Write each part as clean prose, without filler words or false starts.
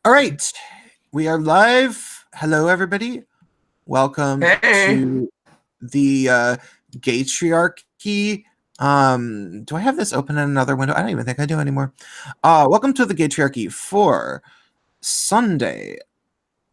All right, we are live. Hello, everybody. Welcome Hey, to the Gaytriachy. Do I have this open in another window? I don't even think I do anymore. Welcome to the Gaytriachy for Sunday,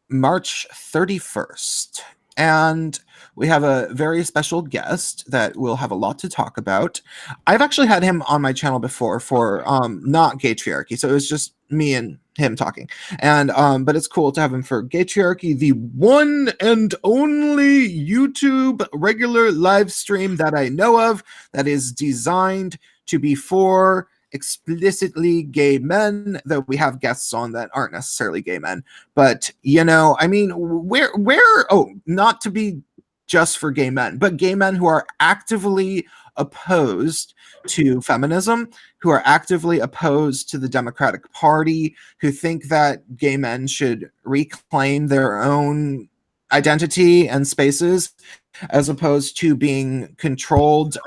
March 31st. And we have a very special guest that we'll have a lot to talk about. I've actually had him on my channel before for not Gaytriarchy, so it was just me and him talking. And but it's cool to have him for Gaytriarchy, the one and only YouTube regular live stream that I know of that is designed to be for explicitly gay men, though we have guests on that aren't necessarily gay men. But I mean, oh, not to be just for gay men, but gay men who are actively opposed to feminism, who are actively opposed to the Democratic Party, who think that gay men should reclaim their own identity and spaces as opposed to being controlled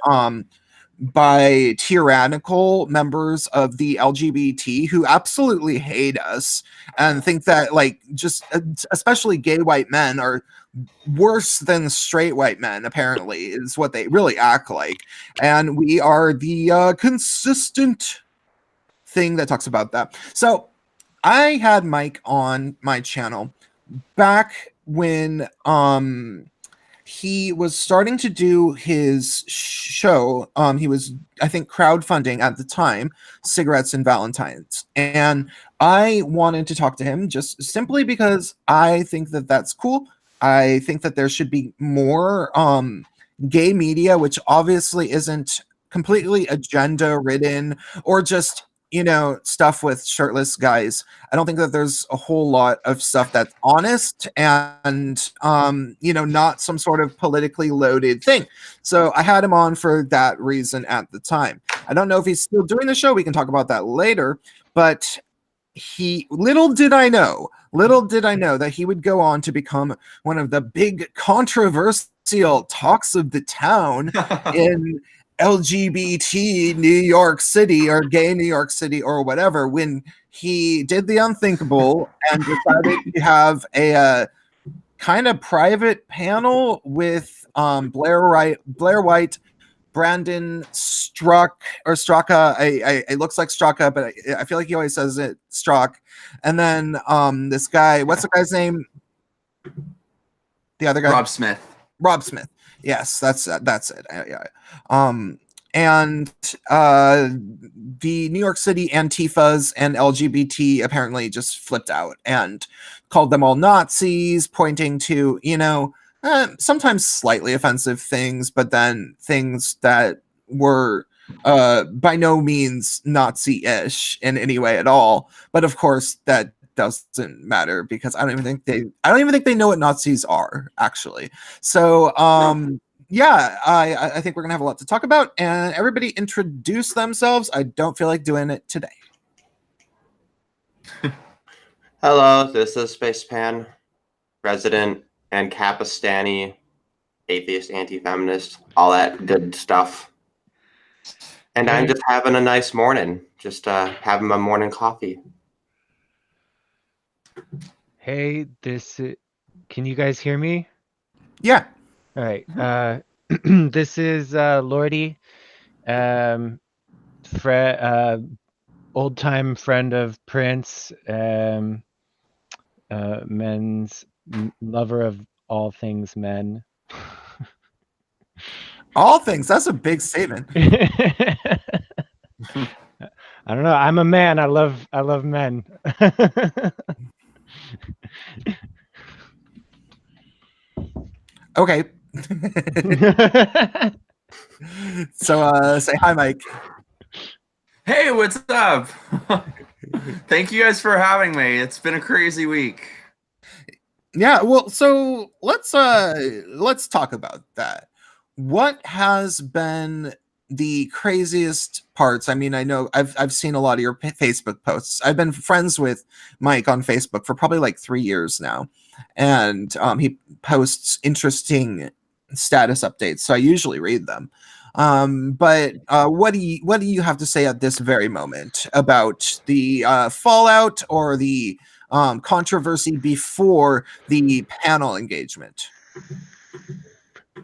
by tyrannical members of the LGBT who absolutely hate us and think that, like, just especially gay white men are worse than straight white men, apparently, is what they really act like. And we are the consistent thing that talks about that. So I had Mike on my channel back when he was starting to do his show. He was, I think, crowdfunding at the time, Cigarettes and Valentines. And I wanted to talk to him just simply because I think that that's cool. I think that there should be more gay media, which obviously isn't completely agenda ridden or just stuff with shirtless guys. I don't think that there's a whole lot of stuff that's honest and not some sort of politically loaded thing. So I had him on for that reason at the time. I don't know if he's still doing the show. We can talk about that later, but little did I know that he would go on to become one of the big controversial talks of the town in LGBT New York City or gay New York City or whatever, when he did the unthinkable and decided to have a kind of private panel with Blaire White, Brandon Straka. It looks like Straka, but I feel like he always says it Strzok. And then this guy, what's the guy's name? The other guy, Rob Smith. Rob Smith. Yes, that's it. Yeah. And the New York City Antifas and LGBT apparently just flipped out and called them all Nazis, pointing to, sometimes slightly offensive things, but then things that were by no means Nazi-ish in any way at all. But of course, that doesn't matter because I don't even think they know what Nazis are, actually. So yeah, I think we're gonna have a lot to talk about, and everybody introduce themselves. I don't feel like doing it today. Hello, this is Spacepan, resident and Capistani, atheist, anti-feminist, all that good stuff. And I'm just having a nice morning, just having my morning coffee. Hey, can you guys hear me? Yeah. All right. This is Lordy, old-time friend of Prince, men's lover of all things men. All things. That's a big statement. I don't know. I'm a man. I love men. Okay. So say hi, Mike. Hey, what's up? Thank you guys for having me. It's been a crazy week. Yeah, well, so let's talk about that. What has been the craziest parts? I mean, I know I've seen a lot of your Facebook posts. I've been friends with Mike on Facebook for probably like 3 years now, and he posts interesting status updates, so I usually read them. But what do you have to say at this very moment about the fallout or the controversy before the panel engagement?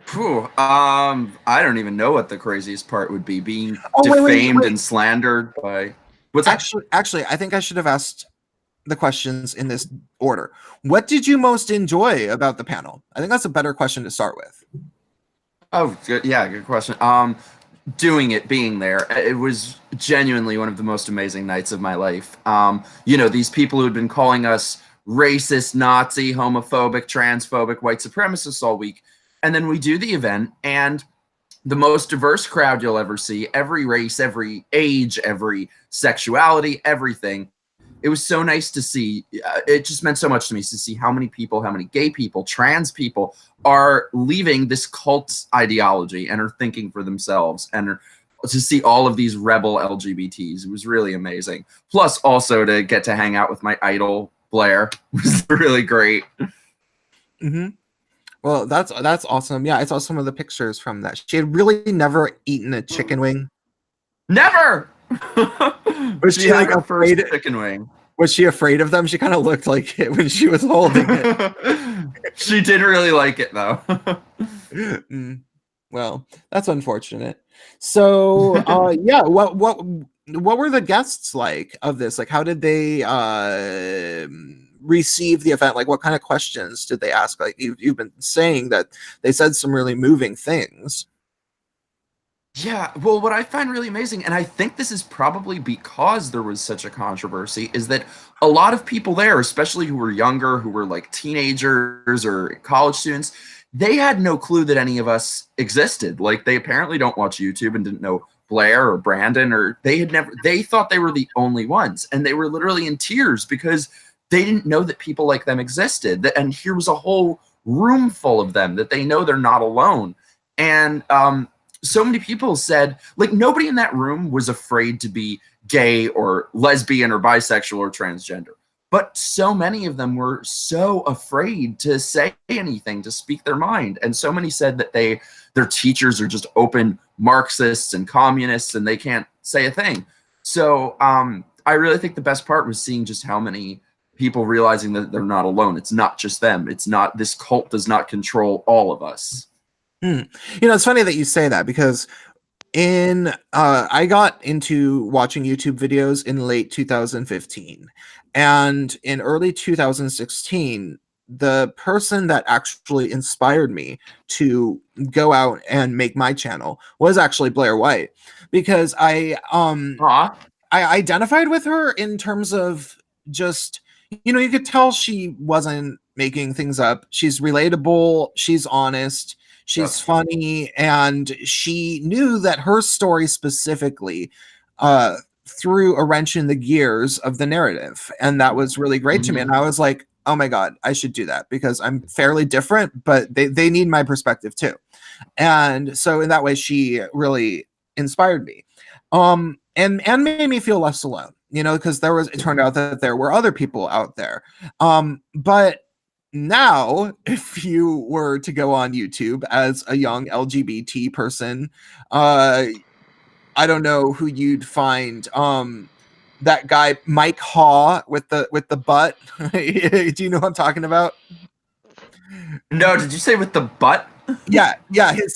Phew, I don't even know what the craziest part would be. Being defamed and slandered by. What's that? Actually, I think I should have asked the questions in this order. What did you most enjoy about the panel? I think that's a better question to start with. Oh, good. Yeah, good question. Doing it, being there, it was genuinely one of the most amazing nights of my life. These people who had been calling us racist, Nazi, homophobic, transphobic, white supremacists all week. And then we do the event, and the most diverse crowd you'll ever see, every race, every age, every sexuality, everything. It was so nice to see. It just meant so much to me to see how many people, how many gay people, trans people are leaving this cult ideology and are thinking for themselves, and to see all of these rebel LGBTs. It was really amazing. Plus, also to get to hang out with my idol, Blaire, was really great. Mm-hmm. Well, that's awesome. Yeah, I saw some of the pictures from that. She had really never eaten a chicken wing. Never. Was she like afraid? Chicken wing. Was she afraid of them? She kind of looked like it when she was holding it. She didn't really like it though. Well, that's unfortunate. So, yeah, what were the guests like of this? Like, how did they receive the event? Like, what kind of questions did they ask? Like, you've been saying that they said some really moving things. Yeah, well, what I find really amazing, and I think this is probably because there was such a controversy, is that a lot of people there, especially who were younger, who were like teenagers or college students, they had no clue that any of us existed. Like, they apparently don't watch YouTube and didn't know Blaire or Brandon, or they thought they were the only ones, and they were literally in tears because they didn't know that people like them existed. And here was a whole room full of them, that they know they're not alone. And so many people said, like, nobody in that room was afraid to be gay or lesbian or bisexual or transgender. But so many of them were so afraid to say anything, to speak their mind. And so many said that their teachers are just open Marxists and communists and they can't say a thing. So I really think the best part was seeing just how many people realizing that they're not alone. It's not just them. It's not, this cult does not control all of us. It's funny that you say that, because I got into watching YouTube videos in late 2015, and in early 2016, the person that actually inspired me to go out and make my channel was actually Blaire White, because I identified with her in terms of just, you could tell she wasn't making things up. She's relatable, she's honest, she's funny, and she knew that her story specifically threw a wrench in the gears of the narrative. And that was really great to me. And I was like, oh my God, I should do that, because I'm fairly different, but they need my perspective too. And so in that way, she really inspired me. And made me feel less alone, because it turned out that there were other people out there. But now, if you were to go on YouTube as a young LGBT person, I don't know who you'd find. That guy Mike Haw with the butt. Do you know what I'm talking about? No, did you say with the butt? Yeah.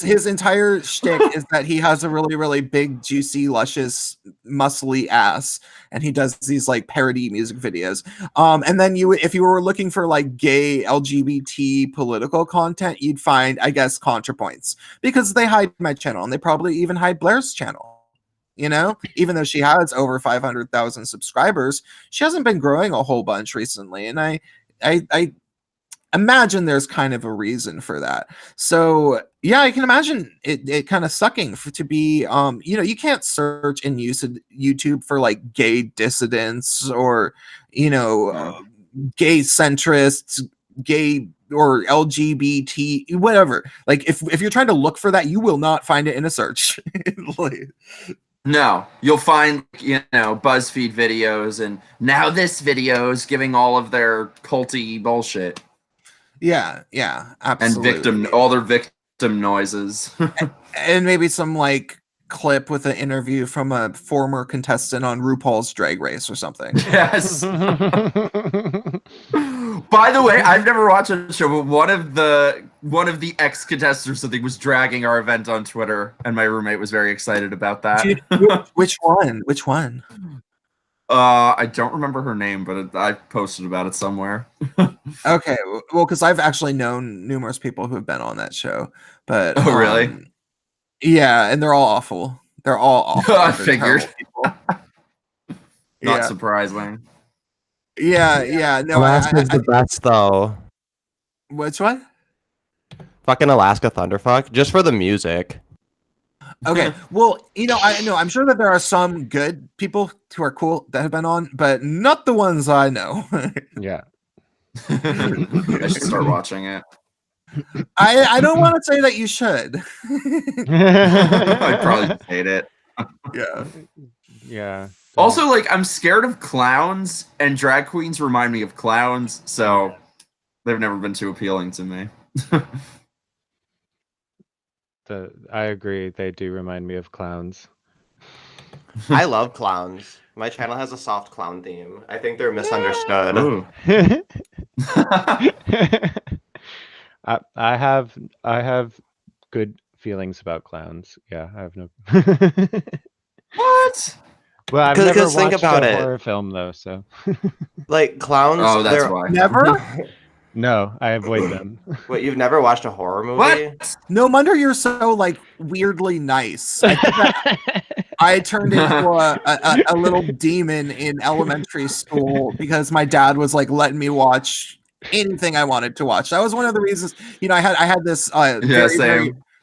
His entire shtick is that he has a really, really big, juicy, luscious, muscly ass, and he does these like parody music videos. And then if you were looking for like gay LGBT political content, you'd find, I guess, ContraPoints, because they hide my channel, and they probably even hide Blaire's channel. Even though she has over 500,000 subscribers, she hasn't been growing a whole bunch recently, and I imagine there's kind of a reason for that. So yeah, I can imagine it kind of sucking to be you can't search in YouTube for like gay dissidents or gay centrists, gay or LGBT, whatever. Like if you're trying to look for that, you will not find it in a search. No, you'll find, BuzzFeed videos, and now this video is giving all of their culty bullshit. Yeah, absolutely. And all their victim noises. and maybe some like clip with an interview from a former contestant on RuPaul's Drag Race or something. Yes. By the way, I've never watched the show, but one of the ex-contestants I think was dragging our event on Twitter, and my roommate was very excited about that. Dude, which one? Which one? I don't remember her name, but I posted about it somewhere. Okay, well, because I've actually known numerous people who have been on that show, but Oh, really? Yeah, and they're all awful. They're all awful. I They're figured. terrible people. Not Yeah. surprising. Yeah. No, Alaska's the best though. Which one? Fucking Alaska Thunderfuck, just for the music. Okay, well, I'm sure that there are some good people who are cool that have been on, but not the ones I know. Yeah. I should start watching it. I don't want to say that you should. I'd probably hate it. Yeah. Yeah. Also, like, I'm scared of clowns, and drag queens remind me of clowns, so they've never been too appealing to me. I agree. They do remind me of clowns. I love clowns. My channel has a soft clown theme. I think they're misunderstood. Ooh. I have good feelings about clowns. Yeah, I have no. What? Well, I've never Because think watched about a it. horror film though, so Like clowns. Oh, that's they're- why. Never? no, I avoid them. Wait, you've never watched a horror movie? What? No wonder you're so like weirdly nice. I think I turned into a little demon in elementary school because my dad was like letting me watch anything I wanted to watch. That was one of the reasons, I had this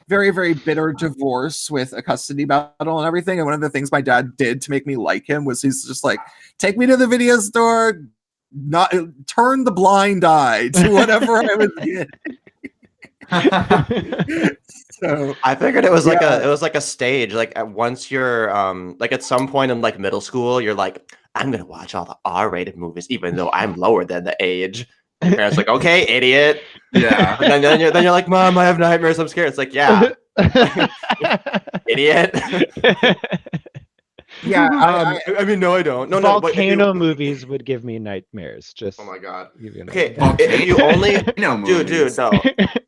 very, very bitter divorce with a custody battle and everything. And one of the things my dad did to make me like him was he's just like, take me to the video store, not turn the blind eye to whatever I was getting. So I figured it was like a stage. Like once you're like at some point in like middle school, you're like, I'm gonna watch all the R-rated movies, even though I'm lower than the age. Your parents like, okay, idiot. Yeah. And then you're like, Mom, I have nightmares. I'm scared. It's like, yeah, idiot. yeah, I mean, no, I don't. No, Volcano movies would give me nightmares. Just Oh my god. give you an Okay, idea. if you only, No dude, movies. no.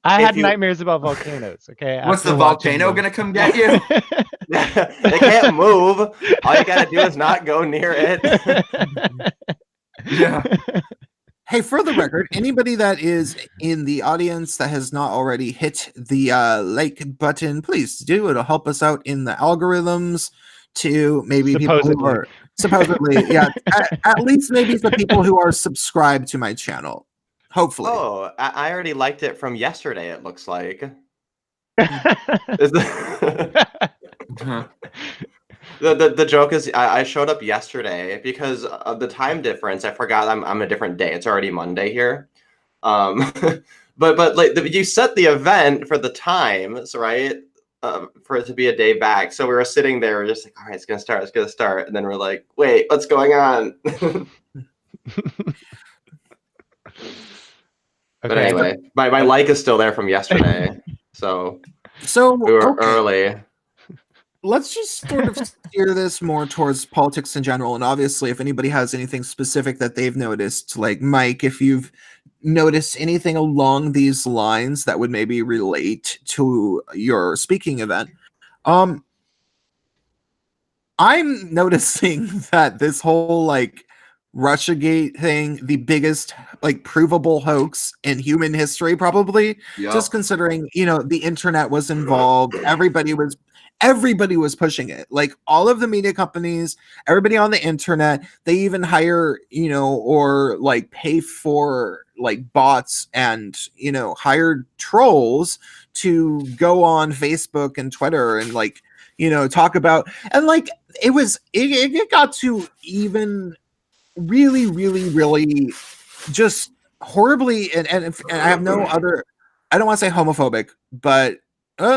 I if had you- nightmares about volcanoes. Okay, What's after the watching volcano them. gonna come get you? They can't move. All you gotta do is not go near it. Yeah. hey, for the record, anybody that is in the audience that has not already hit the like button, please do. It'll help us out in the algorithms to maybe people who Supposedly. are supposedly, yeah, at least maybe the people who are subscribed to my channel. Hopefully. Oh, I already liked it from yesterday, it looks like. Is the joke is I showed up yesterday because of the time difference. I forgot I'm a different day. It's already Monday here. But like you set the event for the times, right? For it to be a day back. So we were sitting there, we're just like, all right, it's gonna start. And then we're like, wait, what's going on? But Okay. anyway, my like is still there from yesterday. So we were okay. early. Let's just sort of steer this more towards politics in general. And obviously, if anybody has anything specific that they've noticed, like Mike, if you've noticed anything along these lines that would maybe relate to your speaking event, I'm noticing that this whole like Russiagate thing, the biggest like provable hoax in human history, probably. Yep. Just considering, the internet was involved, everybody was pushing it. Like all of the media companies, everybody on the internet, they even hire, or like pay for like bots and, hired trolls to go on Facebook and Twitter and like, talk about, and like it got to even really, really, really just horribly and I have no other, I don't want to say homophobic, but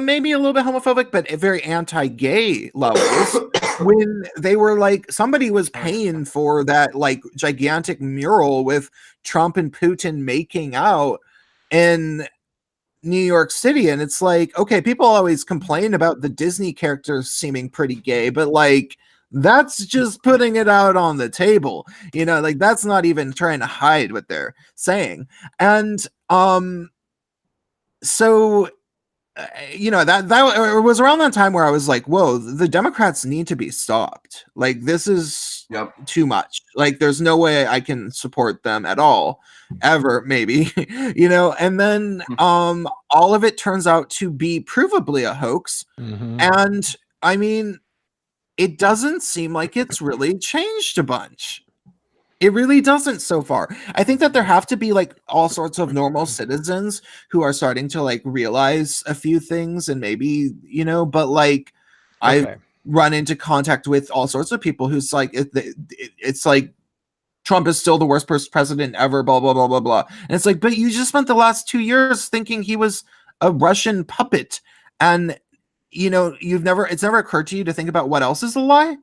maybe a little bit homophobic, but very anti-gay levels when they were like, somebody was paying for that like gigantic mural with Trump and Putin making out in New York City. And it's like, okay, people always complain about the Disney characters seeming pretty gay, but like That's just putting it out on the table. Like that's not even trying to hide what they're saying. And so that was around that time where I was like, whoa, the Democrats need to be stopped. Like this is too much. Like there's no way I can support them at all, ever, maybe. And then all of it turns out to be provably a hoax. And I mean, it doesn't seem like it's really changed a bunch. It really doesn't so far. I think that there have to be like all sorts of normal citizens who are starting to like realize a few things, and maybe, but like I've run into contact with all sorts of people who's like, it's like Trump is still the worst president ever, blah, blah, blah, blah, blah. And it's like, but you just spent the last 2 years thinking he was a Russian puppet. And, it's never occurred to you to think about what else is a lie.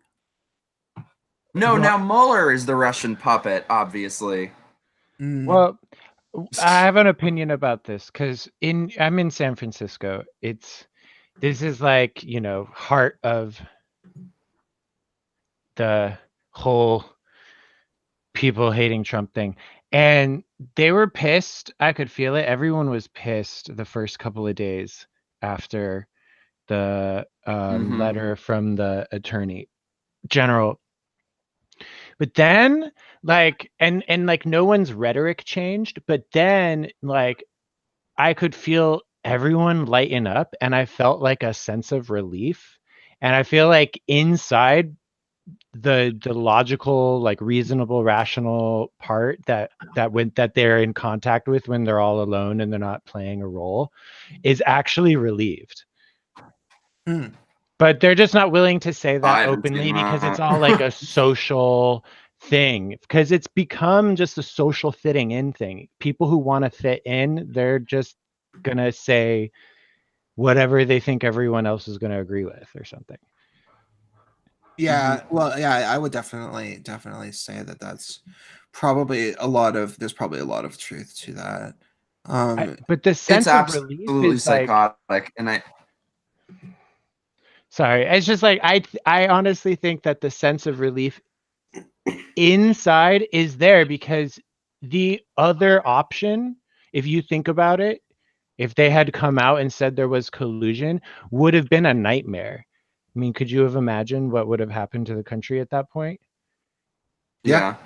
No, now Mueller is the Russian puppet, obviously. Well, I have an opinion about this because I'm in San Francisco. This is like, heart of the whole people hating Trump thing. And they were pissed. I could feel it. Everyone was pissed the first couple of days after the letter from the attorney general. But then and like no one's rhetoric changed, but then like I could feel everyone lighten up, and I felt like a sense of relief. And I feel like inside the logical, like reasonable, rational part that they're in contact with when they're all alone and they're not playing a role is actually relieved. But they're just not willing to say that openly because it's all like a social thing, because it's become just a social fitting in thing. People who want to fit in, they're just going to say whatever they think everyone else is going to agree with or something. Yeah, well, yeah, I would definitely say that that's probably there's probably a lot of truth to that. But the sense of relief is psychotic, like, and sorry, it's just like I honestly think that the sense of relief inside is there because the other option, if you think about it, if they had come out and said there was collusion, would have been a nightmare. I mean, could you have imagined what would have happened to the country at that point? Yeah.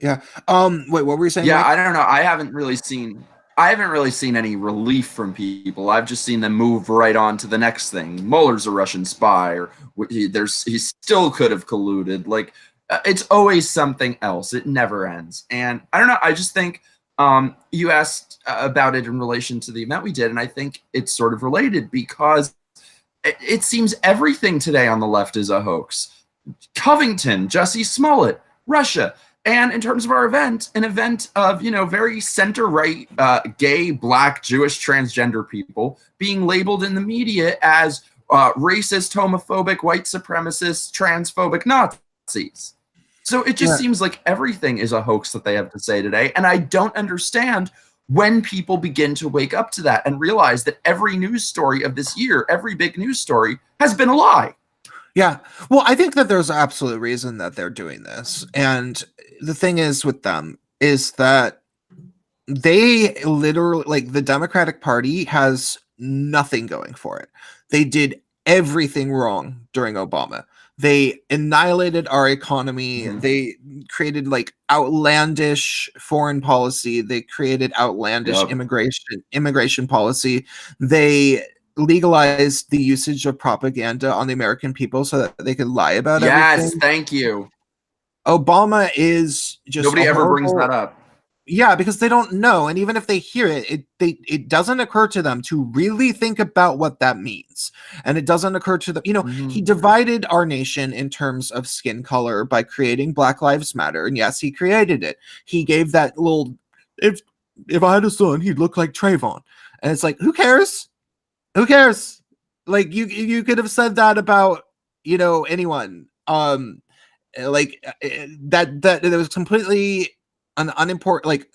Wait, what were you saying? Yeah, Mike? I don't know. I haven't really seen any relief from people. I've just seen them move right on to the next thing. Mueller's a Russian spy, or he still could have colluded. Like it's always something else. It never ends. And I don't know. I just think you asked about it in relation to the event we did, and I think it's sort of related because it seems everything today on the left is a hoax. Covington, Jussie Smollett, Russia. And in terms of our event, an event of, very center-right, gay, black, Jewish, transgender people being labeled in the media as racist, homophobic, white supremacist, transphobic Nazis. So it just seems like everything is a hoax that they have to say today. And I don't understand when people begin to wake up to that and realize that every news story of this year, every big news story has been a lie. Yeah. Well, I think that there's an absolute reason that they're doing this. And the thing is with them is that they literally, like, the Democratic Party has nothing going for it. They did everything wrong during Obama. They annihilated our economy. They created like outlandish foreign policy. They created outlandish immigration policy. They legalized the usage of propaganda on the American people so that they could lie about everything. Yes, thank you. Obama is just nobody ever brings that up. Yeah, because they don't know, and even if they hear it, it doesn't occur to them to really think about what that means, and it doesn't occur to them. He divided our nation in terms of skin color by creating Black Lives Matter, and yes, he created it. He gave that little, if I had a son, he'd look like Trayvon, and it's like, who cares? Who cares? Like you could have said that about anyone. Like that it was completely an unimportant, like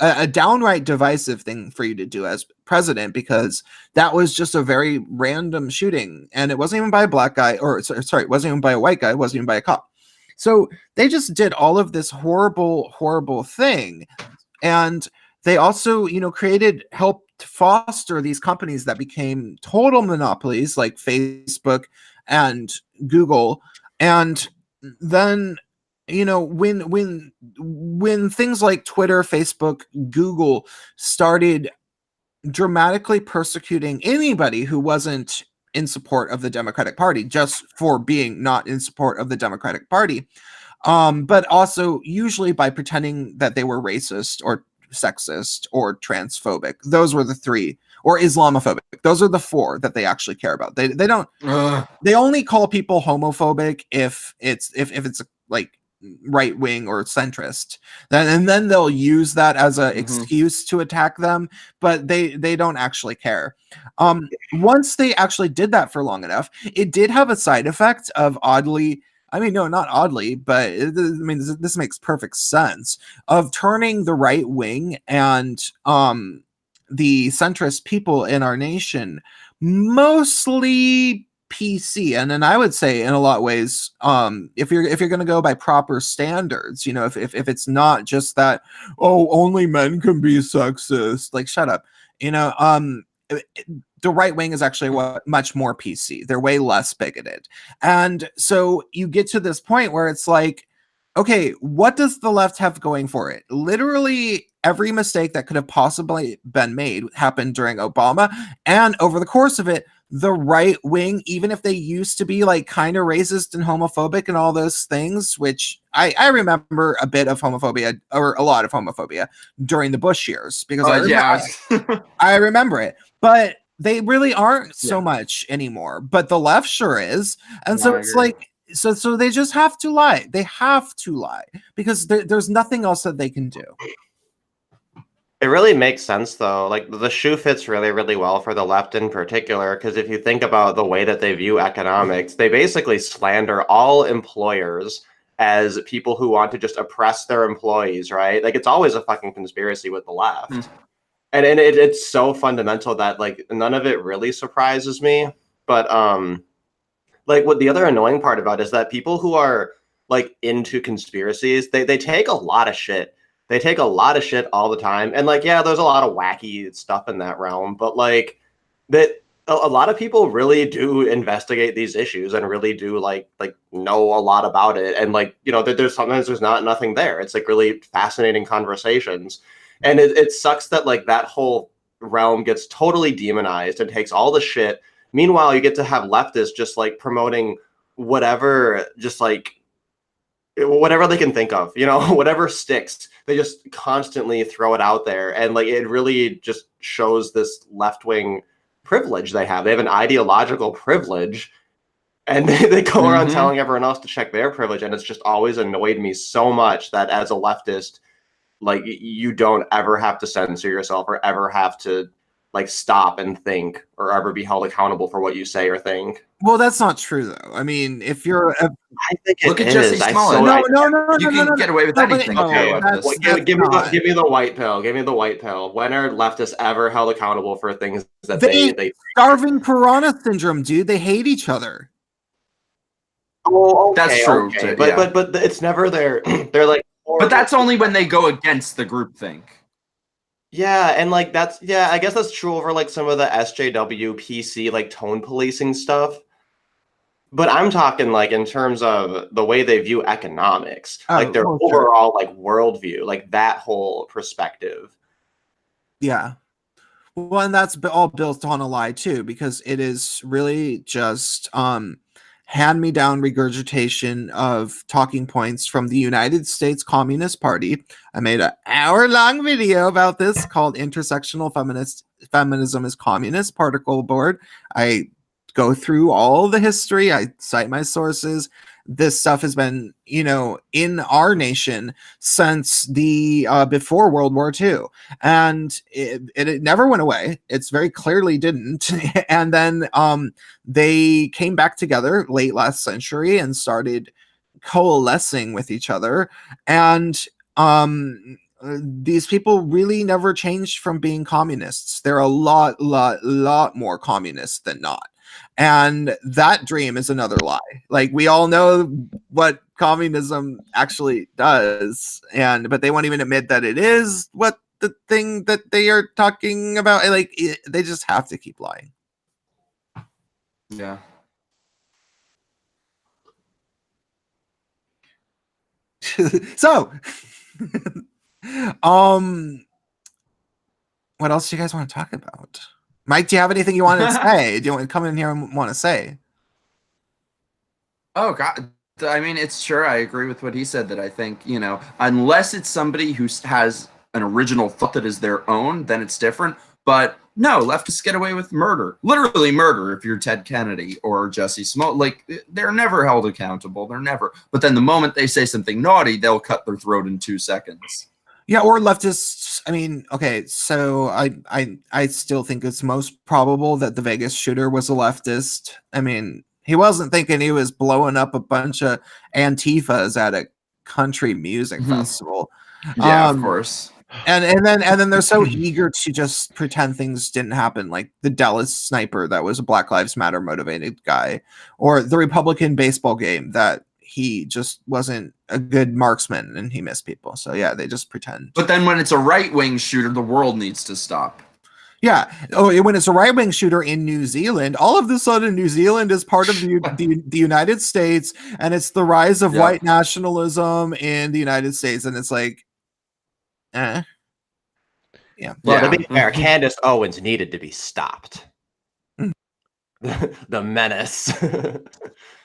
a downright divisive thing for you to do as president, because that was just a very random shooting, and it wasn't even by a black guy, or sorry, it wasn't even by a white guy, it wasn't even by a cop. So they just did all of this horrible thing. And they also, helped foster these companies that became total monopolies, like Facebook and Google. And then, when things like Twitter, Facebook, Google started dramatically persecuting anybody who wasn't in support of the Democratic Party, just for being not in support of the Democratic Party, but also usually by pretending that they were racist or sexist or transphobic. Those were the three, or Islamophobic. Those are the four that they actually care about. They don't. They only call people homophobic if it's like right wing or centrist. And then they'll use that as an excuse to attack them, but they don't actually care. Once they actually did that for long enough, it did have a side effect of oddly. I mean, no, not oddly, but this makes perfect sense, of turning the right wing and the centrist people in our nation mostly PC. And then I would say, in a lot of ways, if you're going to go by proper standards, if it's not just that, oh, only men can be sexist, like, shut up, the right wing is actually much more PC. They're way less bigoted. And so you get to this point where it's like, okay, what does the left have going for it? Literally every mistake that could have possibly been made happened during Obama. And over the course of it, the right wing, even if they used to be like kind of racist and homophobic and all those things, which I remember a bit of homophobia, or a lot of homophobia, during the Bush years, because I remember it. But they really aren't so much anymore. But the left sure is. And so it's like, so they just have to lie. They have to lie, because there's nothing else that they can do. It really makes sense, though. Like, the shoe fits really, really well for the left in particular, because if you think about the way that they view economics, they basically slander all employers as people who want to just oppress their employees, right? Like, it's always a fucking conspiracy with the left. And it's so fundamental that, like, none of it really surprises me. But, like, what the other annoying part about it is that people who are, like, into conspiracies, they take a lot of shit. They take a lot of shit all the time. And, like, yeah, there's a lot of wacky stuff in that realm, but, like, that a lot of people really do investigate these issues and really do like know a lot about it. And, like, there's sometimes there's nothing there. It's like really fascinating conversations. And it sucks that, like, that whole realm gets totally demonized and takes all the shit. Meanwhile, you get to have leftists just, like, promoting whatever, just, like, whatever they can think of, whatever sticks. They just constantly throw it out there. And, like, it really just shows this left-wing privilege they have. They have an ideological privilege, and they go around telling everyone else to check their privilege. And it's just always annoyed me so much that as a leftist, like, you don't ever have to censor yourself or ever have to, like, stop and think or ever be held accountable for what you say or think. Well, that's not true, though. I mean, if you're I think it Look at is. Jesse Smollett. No, You can get away with anything. Okay, give me the white pill. Give me the white pill. When are leftists ever held accountable for things that they starving piranha syndrome, dude? They hate each other. Oh, okay, that's true. Okay. But it's never their. They're like. But that's only when they go against the groupthink. Yeah, and, like, I guess that's true over, like, some of the SJW PC, like, tone policing stuff. But I'm talking, like, in terms of the way they view economics, like their overall, like, worldview, like that whole perspective. Yeah. Well, and that's all built on a lie too, because it is really just hand-me-down regurgitation of talking points from the United States Communist Party. I made an hour-long video about this called "Intersectional Feminism is Communist" particle board. I go through all the history. I cite my sources. This stuff has been, in our nation since the before World War II, and it never went away. It's very clearly didn't. And then they came back together late last century and started coalescing with each other. And these people really never changed from being communists. They're a lot more communist than not. And that dream is another lie. Like, we all know what communism actually does, but they won't even admit that it is what the thing that they are talking about. Like, they just have to keep lying. Yeah. So, what else do you guys want to talk about? Mike, do you have anything you want to say? Do you want to come in here and want to say? Oh God. I mean, it's sure I agree with what he said, that I think, you know, unless it's somebody who has an original thought that is their own, then it's different. But no, leftists get away with murder, literally murder. If you're Ted Kennedy or Jesse Smollett, like, they're never held accountable. They're never. But then the moment they say something naughty, they'll cut their throat in 2 seconds. Yeah, or leftists. I mean, okay, so I still think it's most probable that the Vegas shooter was a leftist. I mean, he wasn't thinking he was blowing up a bunch of Antifas at a country music festival. Yeah, of course. And then they're so eager to just pretend things didn't happen, like the Dallas sniper that was a Black Lives Matter motivated guy, or the Republican baseball game that he just wasn't a good marksman and he missed people. So yeah, they just pretend. But then when it's a right-wing shooter, the world needs to stop. Yeah. Oh, when it's a right-wing shooter in New Zealand, all of a sudden New Zealand is part of the United States, and it's the rise of white nationalism in the United States, and it's like, yeah. Well, to be fair, Candace Owens needed to be stopped. The menace.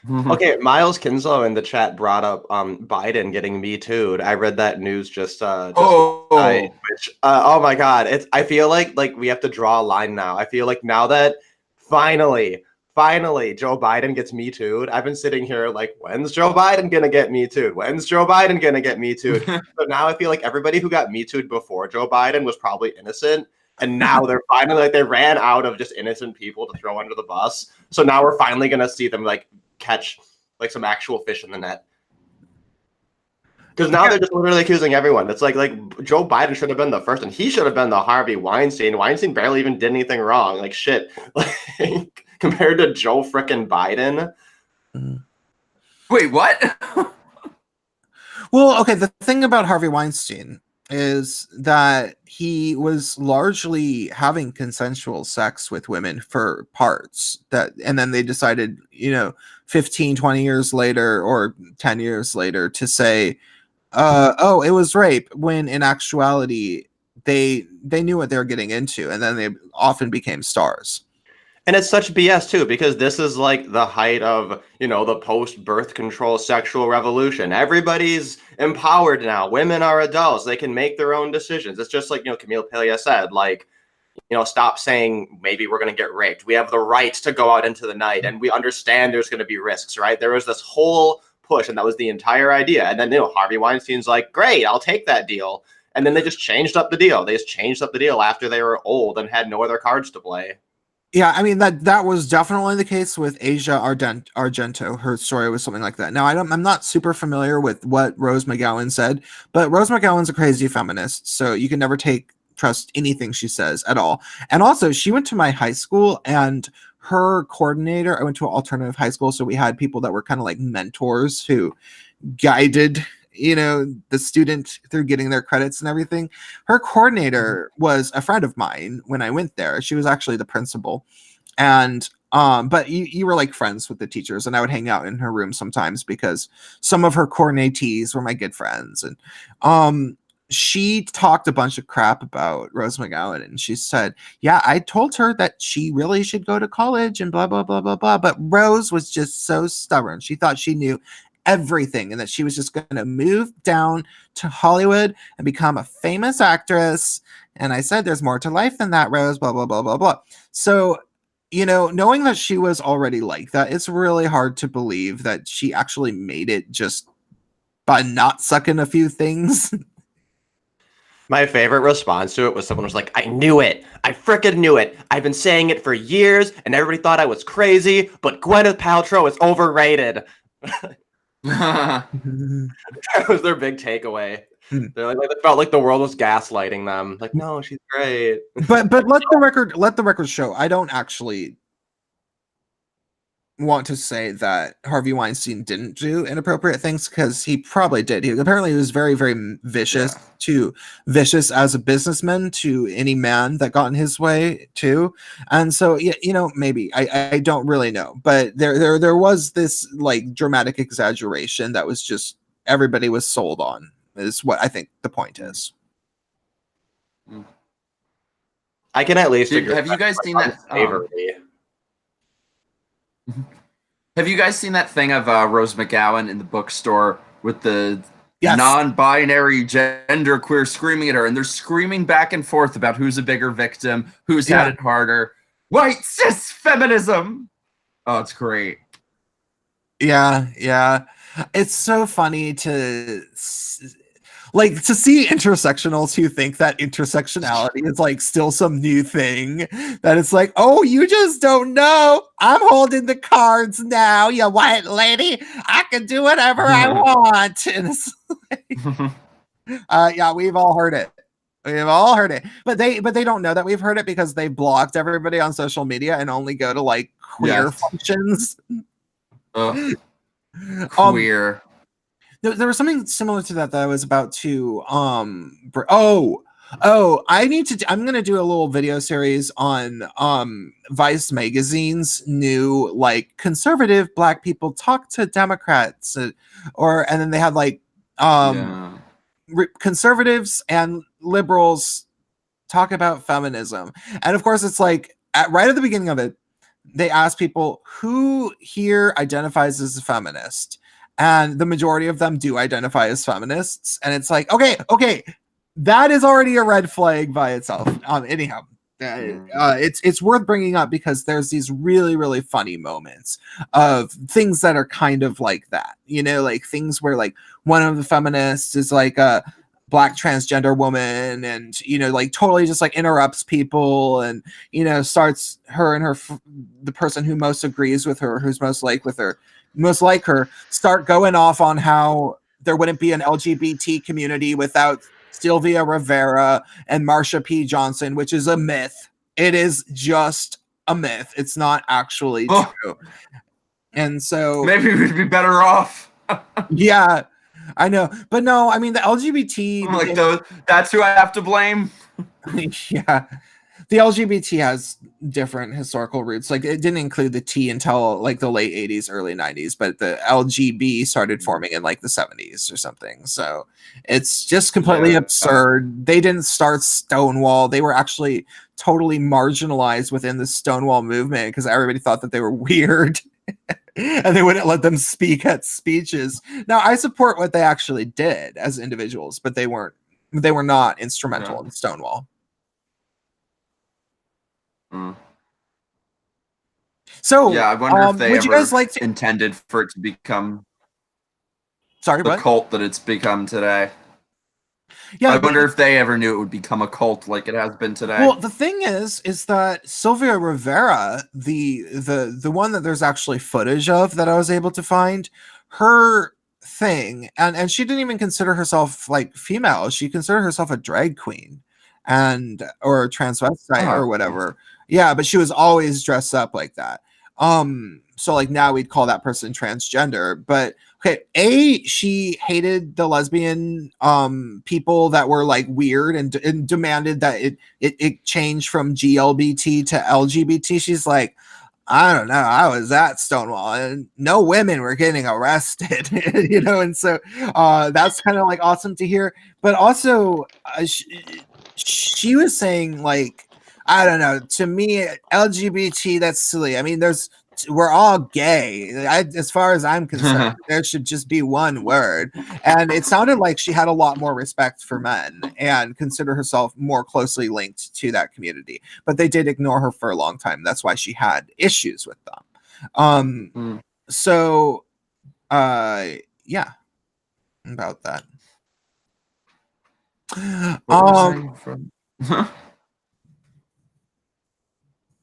Okay, Miles Kinslow in the chat brought up Biden getting Me Too'd. I read that news just tonight, which oh my god, I feel like we have to draw a line now. I feel like now that finally Joe Biden gets Me Too'd, I've been sitting here like, when's Joe Biden gonna get Me Too'd? When's Joe Biden gonna get Me Too'd? So now I feel like everybody who got Me Too'd before Joe Biden was probably innocent. And now they're finally, like, they ran out of just innocent people to throw under the bus. So now we're finally going to see them, like, catch, like, some actual fish in the net. Because now they're just literally accusing everyone. It's like Joe Biden should have been the first, and he should have been the Harvey Weinstein. Weinstein barely even did anything wrong. Like, shit. Like, compared to Joe frickin' Biden. Wait, what? Well, okay, the thing about Harvey Weinstein is that he was largely having consensual sex with women for parts, and then they decided, 15, 20 years later or 10 years later to say, oh, it was rape, when in actuality they knew what they were getting into, and then they often became stars. And it's such BS too, because this is like the height of, the post-birth control sexual revolution. Everybody's empowered now. Women are adults. They can make their own decisions. It's just like, Camille Paglia said, like, stop saying maybe we're going to get raped. We have the right to go out into the night, and we understand there's going to be risks, right? There was this whole push, and that was the entire idea. And then, Harvey Weinstein's like, great, I'll take that deal. And then they just changed up the deal. They just changed up the deal after they were old and had no other cards to play. Yeah, I mean, that was definitely the case with Asia Argento. Her story was something like that. Now, I'm not super familiar with what Rose McGowan said, but Rose McGowan's a crazy feminist, so you can never trust anything she says at all. And also, she went to my high school, and her coordinator, I went to an alternative high school, so we had people that were kind of like mentors who guided the student through getting their credits and everything. Her coordinator was a friend of mine when I went there. She was actually the principal, and but you were like friends with the teachers, and I would hang out in her room sometimes because some of her coordinatees were my good friends. And she talked a bunch of crap about Rose McGowan, and she said, yeah, I told her that she really should go to college and blah blah blah blah blah, but Rose was just so stubborn. She thought she knew everything, and that she was just going to move down to Hollywood and become a famous actress. And I said, there's more to life than that, Rose, blah blah blah blah blah. So knowing that she was already like that, it's really hard to believe that she actually made it just by not sucking a few things. My favorite response to it was someone was like, I knew it. I frickin' knew it. I've been saying it for years, and everybody thought I was crazy, but Gwyneth Paltrow is overrated. That was their big takeaway. They're like they felt like the world was gaslighting them. Like, no, she's great. But let the record show. I don't actually want to say that Harvey Weinstein didn't do inappropriate things, because he probably did. He apparently was very, very vicious vicious as a businessman to any man that got in his way too. And so, you know, maybe I don't really know, but there was this like dramatic exaggeration that was just everybody was sold on, is what I think the point is. I can at least agree. Have you guys seen that? Have you guys seen that thing of Rose McGowan in the bookstore with the non-binary genderqueer screaming at her, and they're screaming back and forth about who's a bigger victim, who's had it harder? White cis feminism. Oh, it's great. Yeah. It's so funny to see intersectionals who think that intersectionality is like still some new thing, that it's like, oh, you just don't know. I'm holding the cards now, you white lady. I can do whatever I want. And it's like, yeah, we've all heard it. We've all heard it, but they don't know that we've heard it because they blocked everybody on social media and only go to like queer functions. Queer. There was something similar to that I was about to I'm gonna do a little video series on Vice magazine's new like conservative Black people talk to Democrats, and then they had like conservatives and liberals talk about feminism, and of course it's like right at the beginning of it they ask people who here identifies as a feminist. And the majority of them do identify as feminists. And it's like, okay, that is already a red flag by itself. Anyhow, it's worth bringing up because there's these really, really funny moments of things that are kind of like that. You know, like things where like one of the feminists is like a Black transgender woman, and you know, like totally just like interrupts people, and you know, starts the person who most agrees with her, who's most like her, start going off on how there wouldn't be an LGBT community without Sylvia Rivera and Marsha P. Johnson, which is a myth. It is just a myth. It's not actually true. And so maybe we'd be better off. Yeah, I know. But no, I mean the LGBT that's who I have to blame. Yeah. The LGBT has different historical roots. Like it didn't include the T until like the late 80s, early 90s, but the LGB started forming in like the 70s or something. So it's just completely absurd. They didn't start Stonewall. They were actually totally marginalized within the Stonewall movement because everybody thought that they were weird and they wouldn't let them speak at speeches. Now I support what they actually did as individuals, but they were not instrumental in Stonewall. So yeah, I wonder if they would you guys like to intended for it to become the cult that it's become today. Yeah, I wonder if they ever knew it would become a cult like it has been today. Well, the thing is that Sylvia Rivera, the one that there's actually footage of that I was able to find, her thing, and she didn't even consider herself like female. She considered herself a drag queen or transvestite or whatever. Yeah, but she was always dressed up like that. So like now we'd call that person transgender. But okay, she hated the lesbian people that were like weird and demanded that it change from GLBT to LGBT. She's like, I don't know, I was at Stonewall and no women were getting arrested, you know, and so that's kind of like awesome to hear. But also she was saying like, I don't know, to me LGBT, that's silly. I mean, we're all gay. As far as I'm concerned, there should just be one word. And it sounded like she had a lot more respect for men and considered herself more closely linked to that community. But they did ignore her for a long time. That's why she had issues with them. So, yeah, about that.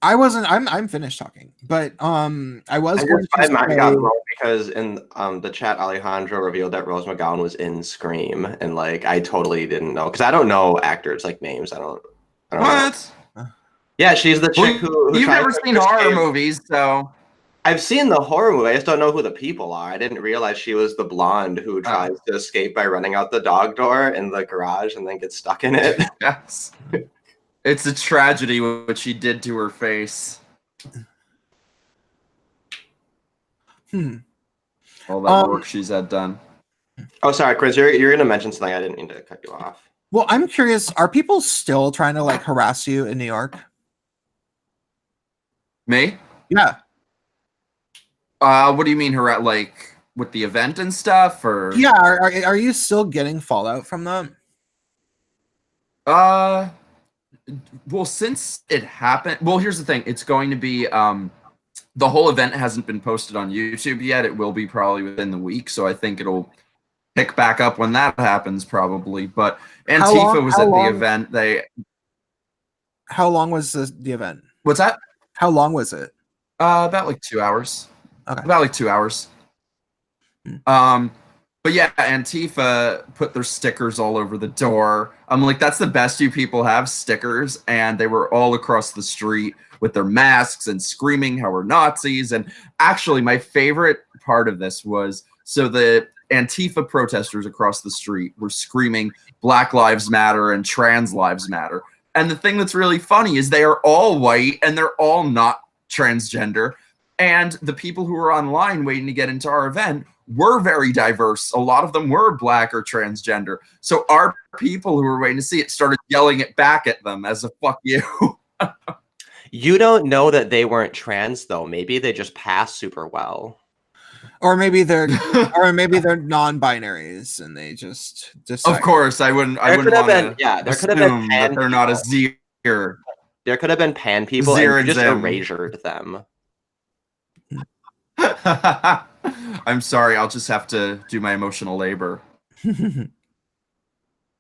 I'm finished talking, but I was going to I might got say, wrong because in the chat Alejandro revealed that Rose McGowan was in Scream, and like I totally didn't know because I don't know actors like names. I don't know. What? Yeah, she's the chick who You've tries never to seen horror escape. movies, so I've seen the horror movie. I just don't know who the people are. I didn't realize she was the blonde who tries to escape by running out the dog door in the garage and then gets stuck in it. yes. It's a tragedy what she did to her face. All that work she's had done. Oh, sorry, Chris. You're gonna mention something. I didn't mean to cut you off. well, I'm curious, are people still trying to like harass you in New York? Me? Yeah. What do you mean, like with the event and stuff, or? Yeah, are you still getting fallout from them? Well, since it happened, well, here's the thing. It's going to be the whole event hasn't been posted on YouTube yet. It will be probably within the week, so I think it'll pick back up when that happens, probably. But Antifa was at the event. How long was the event? What's that? How long was it? About like 2 hours. Okay. About like 2 hours. But yeah, Antifa put their stickers all over the door. I'm like, that's the best you people have, stickers. And they were all across the street with their masks and screaming how we're Nazis. And actually, my favorite part of this was, so the Antifa protesters across the street were screaming Black Lives Matter and Trans Lives Matter. And the thing that's really funny is they are all white and they're all not transgender. And the people who were online waiting to get into our event were very diverse. A lot of them were Black or transgender. So our people who were waiting to see it started yelling it back at them as a fuck you. You don't know that they weren't trans, though. Maybe they just passed super well. Or maybe they're non-binaries and they just decide. Of course, I wouldn't want to. Yeah, there could have been pan they're not a zero. There could have been pan people and you just erasured them. I'm sorry, I'll just have to do my emotional labor.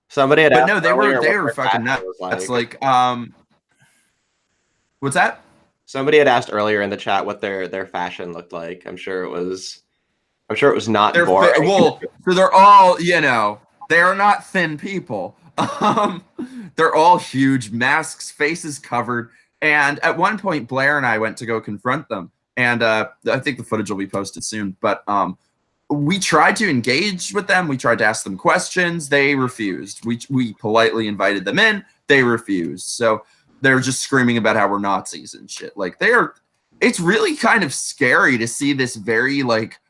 Somebody had but asked no, they earlier were fucking nuts. That's like what's that? Somebody had asked earlier in the chat what their fashion looked like. I'm sure it was not boring. Well, so they're all, they are not thin people. They're all huge, masks, faces covered. And at one point, Blaire and I went to go confront them. And I think the footage will be posted soon. But we tried to engage with them. We tried to ask them questions. They refused. We politely invited them in. They refused. So they're just screaming about how we're Nazis and shit. Like it's really kind of scary to see this very like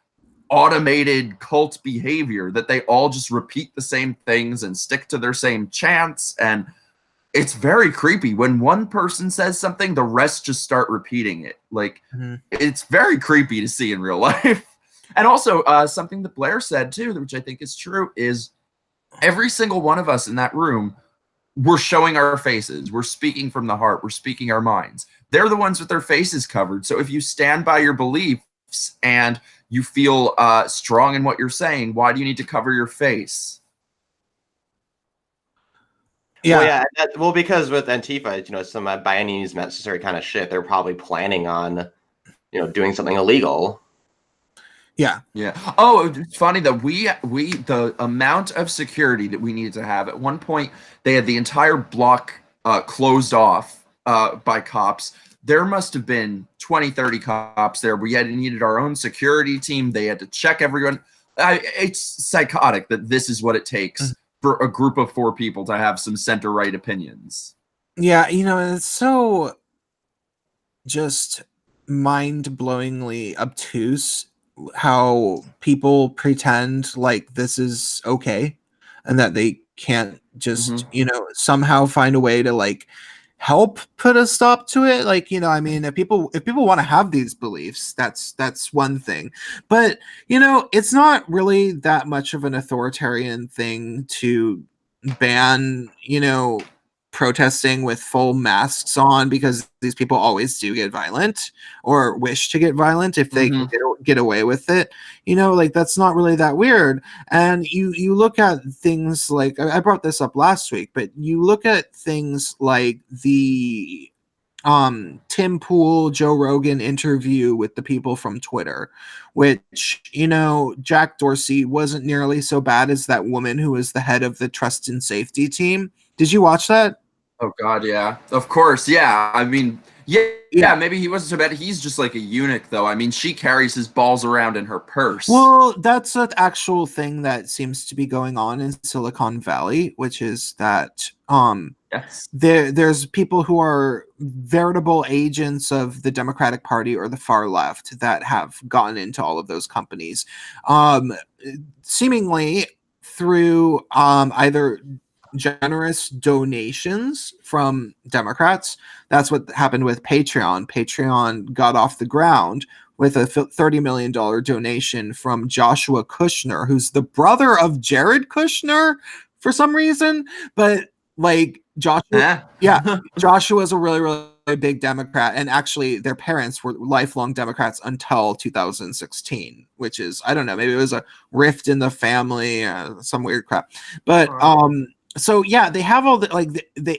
automated cult behavior that they all just repeat the same things and stick to their same chants. And it's very creepy. When one person says something, the rest just start repeating it. Like it's very creepy to see in real life. And also something that Blaire said too, which I think is true, is every single one of us in that room, we're showing our faces. We're speaking from the heart. We're speaking our minds. They're the ones with their faces covered. So if you stand by your beliefs and you feel strong in what you're saying, why do you need to cover your face? Yeah. Well, because with Antifa, some by any means necessary kind of shit, they're probably planning on, doing something illegal. Yeah. Yeah. Oh, it's funny that the amount of security that we needed to have, at one point, they had the entire block closed off by cops. There must have been 20, 30 cops there. We needed our own security team. They had to check everyone. It's psychotic that this is what it takes for a group of 4 people to have some center-right opinions. Yeah, it's so just mind-blowingly obtuse how people pretend like this is okay and that they can't just, somehow find a way to like help put a stop to it. Like, if people want to have these beliefs, that's one thing. But, it's not really that much of an authoritarian thing to ban, protesting with full masks on, because these people always do get violent or wish to get violent if they can get away with it. Like that's not really that weird. And you look at things like, I brought this up last week, but you look at things like the Tim Pool, Joe Rogan interview with the people from Twitter, which, Jack Dorsey wasn't nearly so bad as that woman who was the head of the trust and safety team. Did you watch that? Oh God, yeah. Of course, yeah. I mean, yeah, maybe he wasn't so bad. He's just like a eunuch, though. I mean, she carries his balls around in her purse. Well, that's an actual thing that seems to be going on in Silicon Valley, which is that yes. there's people who are veritable agents of the Democratic Party or the far left that have gotten into all of those companies, seemingly through either generous donations from Democrats. That's what happened with Patreon. Patreon got off the ground with a $30 million donation from Joshua Kushner, who's the brother of Jared Kushner for some reason. But like Joshua, Joshua is a really, really big Democrat. And actually their parents were lifelong Democrats until 2016, which is, I don't know, maybe it was a rift in the family, some weird crap. But so yeah, they have all the, like, they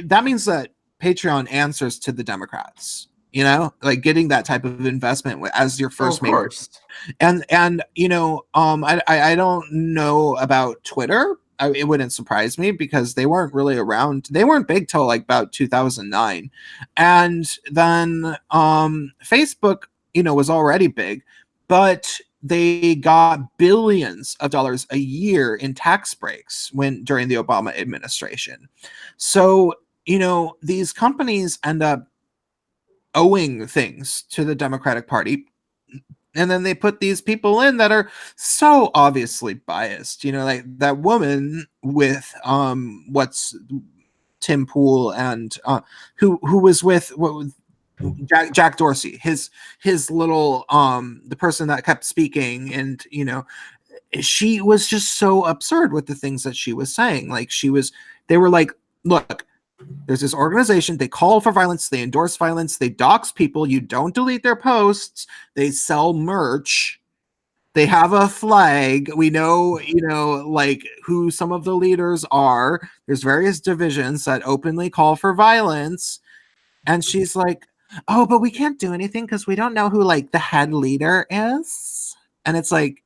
that means that Patreon answers to the Democrats, like getting that type of investment as your first major. And I don't know about Twitter. It wouldn't surprise me because they weren't really around. They weren't big till like about 2009. And then Facebook, was already big, but they got billions of dollars a year in tax breaks during the Obama administration. So, these companies end up owing things to the Democratic Party. And then they put these people in that are so obviously biased, like that woman with what's Tim Pool and who was with Jack Dorsey, his little the person that kept speaking, and she was just so absurd with the things that she was saying. Like they were like, look, there's this organization, they call for violence, they endorse violence, they dox people, you don't delete their posts, they sell merch, they have a flag, we know, like who some of the leaders are, there's various divisions that openly call for violence. And she's like, oh, but we can't do anything because we don't know who like the head leader is. And it's like,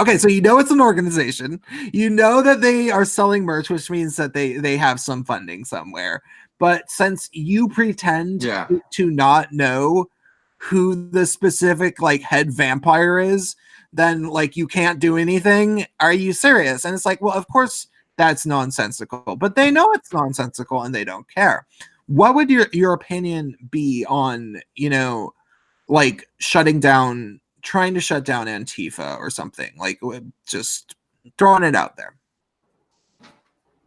okay, so it's an organization. That they are selling merch, which means that they have some funding somewhere. But since you pretend to not know who the specific like head vampire is, then like you can't do anything. Are you serious? And it's like, well, of course that's nonsensical, but they know it's nonsensical and they don't care. What would your opinion be on, like trying to shut down Antifa or something, like just throwing it out there?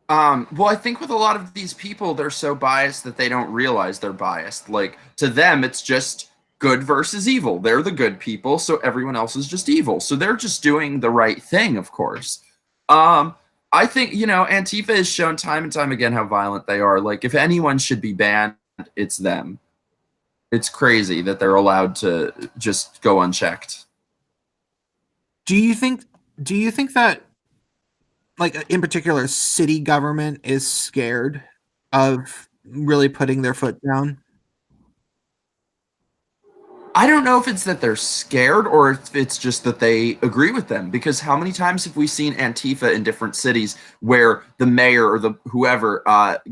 Well, I think with a lot of these people, they're so biased that they don't realize they're biased. Like to them, it's just good versus evil. They're the good people, so everyone else is just evil. So they're just doing the right thing, of course. I think, Antifa has shown time and time again how violent they are. Like if anyone should be banned, it's them. It's crazy that they're allowed to just go unchecked. Do you think that, like in particular, city government is scared of really putting their foot down? I don't know if it's that they're scared or if it's just that they agree with them. Because how many times have we seen Antifa in different cities where the mayor or the whoever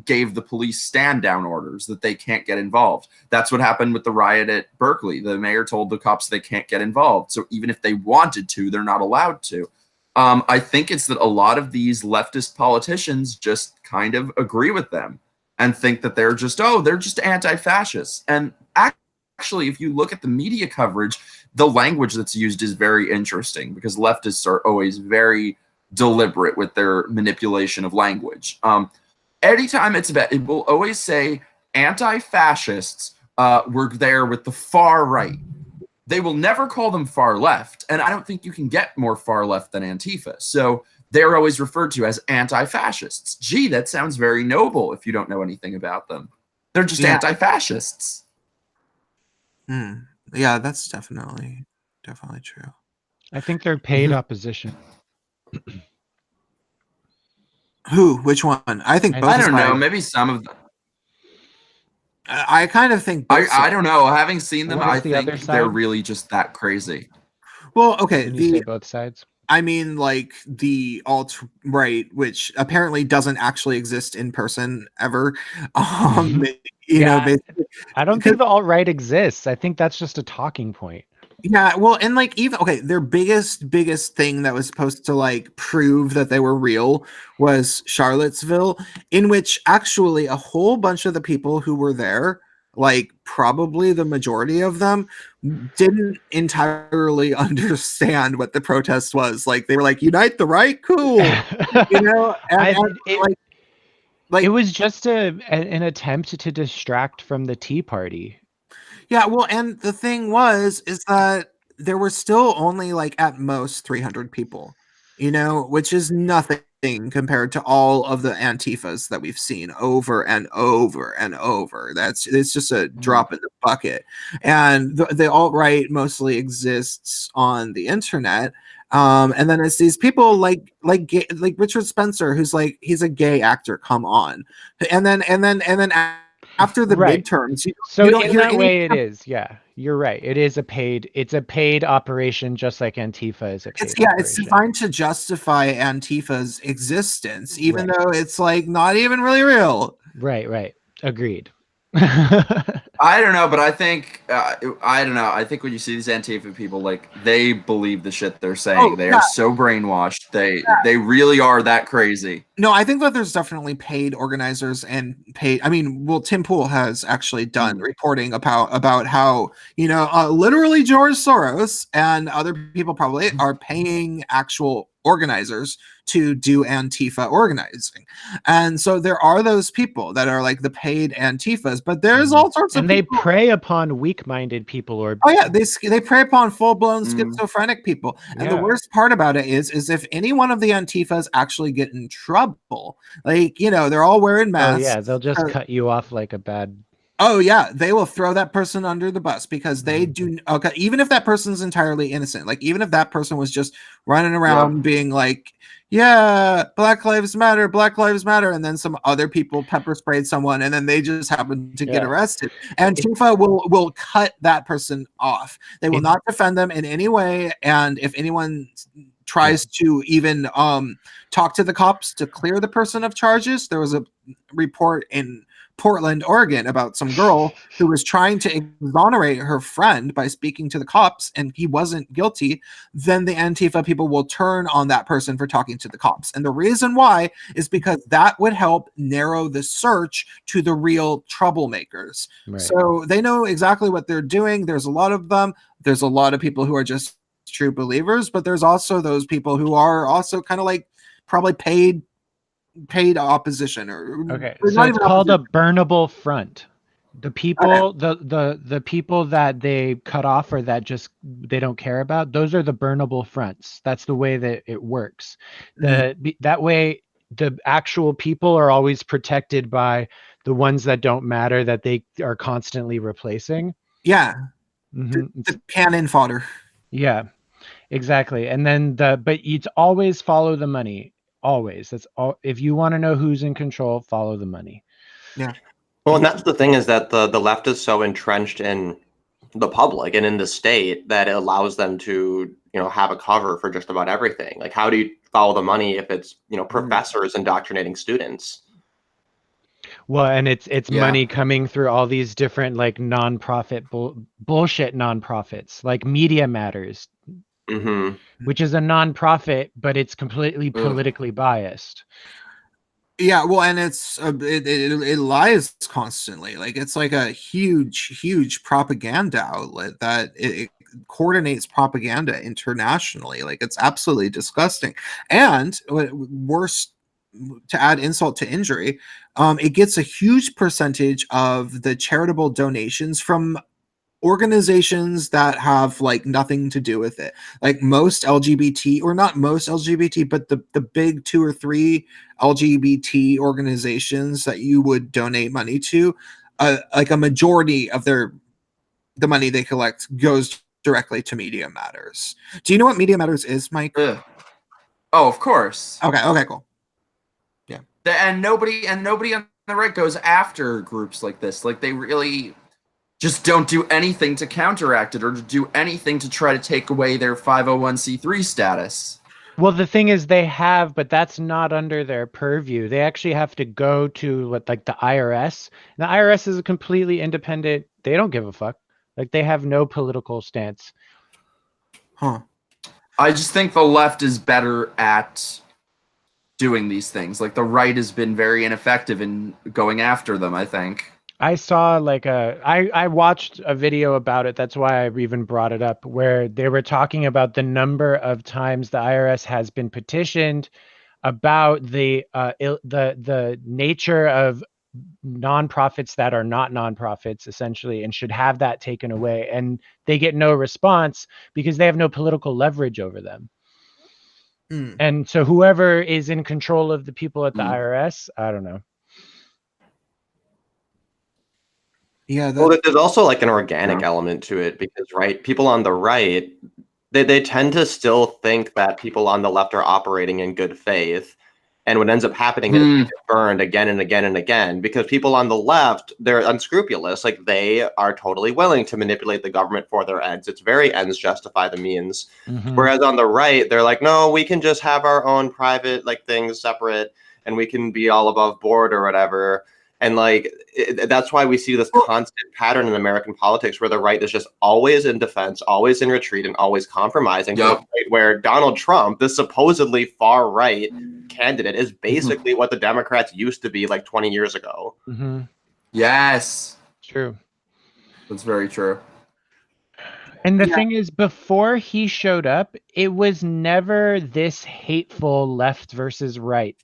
gave the police stand down orders that they can't get involved? That's what happened with the riot at Berkeley. The mayor told the cops they can't get involved. So even if they wanted to, they're not allowed to. I think it's that a lot of these leftist politicians just kind of agree with them and think that they're just anti-fascists. And actually, if you look at the media coverage, the language that's used is very interesting because leftists are always very deliberate with their manipulation of language. Anytime it's about, it will always say anti-fascists were there with the far right. They will never call them far left, and I don't think you can get more far left than Antifa. So they're always referred to as anti-fascists. Gee, that sounds very noble if you don't know anything about them. They're just anti-fascists. Yeah, that's definitely true. I think they're paid opposition. Who? Which one? I think both. I don't know. Maybe some of them. I kind of think both I don't know. Having seen them, What is I the other think they're side? really just that crazy. Well, okay, When you say both sides? I mean, like the alt-right, which apparently doesn't actually exist in person ever. You know, Yeah, basically, I don't think the alt-right exists. I think that's just a talking point. yeah, well, and like even okay, their biggest thing that was supposed to like prove that they were real was Charlottesville, in which actually a whole bunch of the people who were there, like probably the majority of them, didn't entirely understand what the protest was. Like they were like, "Unite the right, cool," you know, and it was just an attempt to distract from the Tea Party. yeah, well, and the thing was is that there were still only like at most 300 people, you know, which is nothing compared to all of the Antifas that we've seen over and over and over. It's just a drop in the bucket. And the alt-right mostly exists on the internet. And then it's these people like Richard Spencer, who's like he's a gay actor. Come on, and then after the Right. midterms, So you don't in hear that any. way, it is. Yeah, you're right. It's a paid operation, just like Antifa is a paid It's operation. designed to justify Antifa's existence, even Right. though it's like not even really real. Right. Agreed. I don't know, but I think I don't know. I think when you see these Antifa people, like they believe the shit they're saying. Oh, They yeah. are so brainwashed. They really are that crazy. No, I think that there's definitely paid organizers and paid. I mean, well, Tim Pool has actually done reporting about how literally George Soros and other people probably are paying actual organizers to do Antifa organizing, and so there are those people that are like the paid Antifas, but there's all sorts of and they people. prey upon weak-minded people or Oh yeah, they prey upon full-blown schizophrenic people. And the Yeah. worst part about it is if any one of the Antifas actually get in trouble, like, they're all wearing masks. Oh yeah, they'll just cut you off like a bad. Oh yeah, they will throw that person under the bus because they do. Okay, even if that person's entirely innocent, like even if that person was just running around being like, "Yeah, Black Lives Matter, Black Lives Matter," and then some other people pepper sprayed someone, and then they just happen to get arrested. Antifa will cut that person off. They will not defend them in any way, and if anyone tries to even talk to the cops to clear the person of charges, there was a report in Portland, Oregon, about some girl who was trying to exonerate her friend by speaking to the cops, and he wasn't guilty. Then the Antifa people will turn on that person for talking to the cops. And the reason why is because that would help narrow the search to the real troublemakers. Right. So they know exactly what they're doing. There's a lot of them. There's a lot of people who are just true believers, but there's also those people who are also kind of like probably paid opposition or Okay, so it's called a burnable front. The people, the people that they cut off or that just they don't care about, those are the burnable fronts. That's the way that it works. That way, the actual people are always protected by the ones that don't matter that they are constantly replacing. Yeah, the cannon fodder. Yeah, exactly. And then but you always follow the money. Always. That's all. If you want to know who's in control, follow the money. Yeah. Well, and that's the thing is that the left is so entrenched in the public and in the state that it allows them to, have a cover for just about everything. Like, how do you follow the money if it's, professors indoctrinating students? Well, and it's money coming through all these different like nonprofit bullshit nonprofits, like Media Matters, which is a nonprofit, but it's completely politically biased. Yeah, well, and it's it lies constantly. Like it's like a huge propaganda outlet that it coordinates propaganda internationally. Like it's absolutely disgusting. And worse, to add insult to injury, it gets a huge percentage of the charitable donations from organizations that have like nothing to do with it. Like most LGBT, or not most LGBT, but the big 2 or 3 LGBT organizations that you would donate money to, like a majority of the money they collect goes directly to Media Matters. Do you know what Media Matters is, Mike? Oh, of course. Okay, cool. And nobody on the right goes after groups like this. Like, they really just don't do anything to counteract it or to do anything to try to take away their 501c3 status. Well, the thing is they have, but that's not under their purview. They actually have to go to what, like the IRS. The IRS is a completely independent. They don't give a fuck. Like they have no political stance. Huh. I just think the left is better at doing these things. Like, the right has been very ineffective in going after them, I think. I saw like I watched a video about it. That's why I even brought it up, where they were talking about the number of times the IRS has been petitioned about the nature of nonprofits that are not nonprofits, essentially, and should have that taken away. And they get no response because they have no political leverage over them. Mm. And so whoever is in control of the people at the IRS, I don't know. Yeah. Well, there's also like an organic element to it because, right, people on the right, they tend to still think that people on the left are operating in good faith. And what ends up happening is they get burned again and again and again because people on the left, they're unscrupulous. Like, they are totally willing to manipulate the government for their ends. It's very ends justify the means. Mhm. Whereas on the right, they're like, no, we can just have our own private like things separate and we can be all above board or whatever. And like that's why we see this constant pattern in American politics where the right is just always in defense, always in retreat, and always compromising. To the point where Donald Trump, this supposedly far right candidate, is basically what the Democrats used to be like 20 years ago. Mm-hmm. Yes. True. That's very true. And the thing is, before he showed up, it was never this hateful left versus right.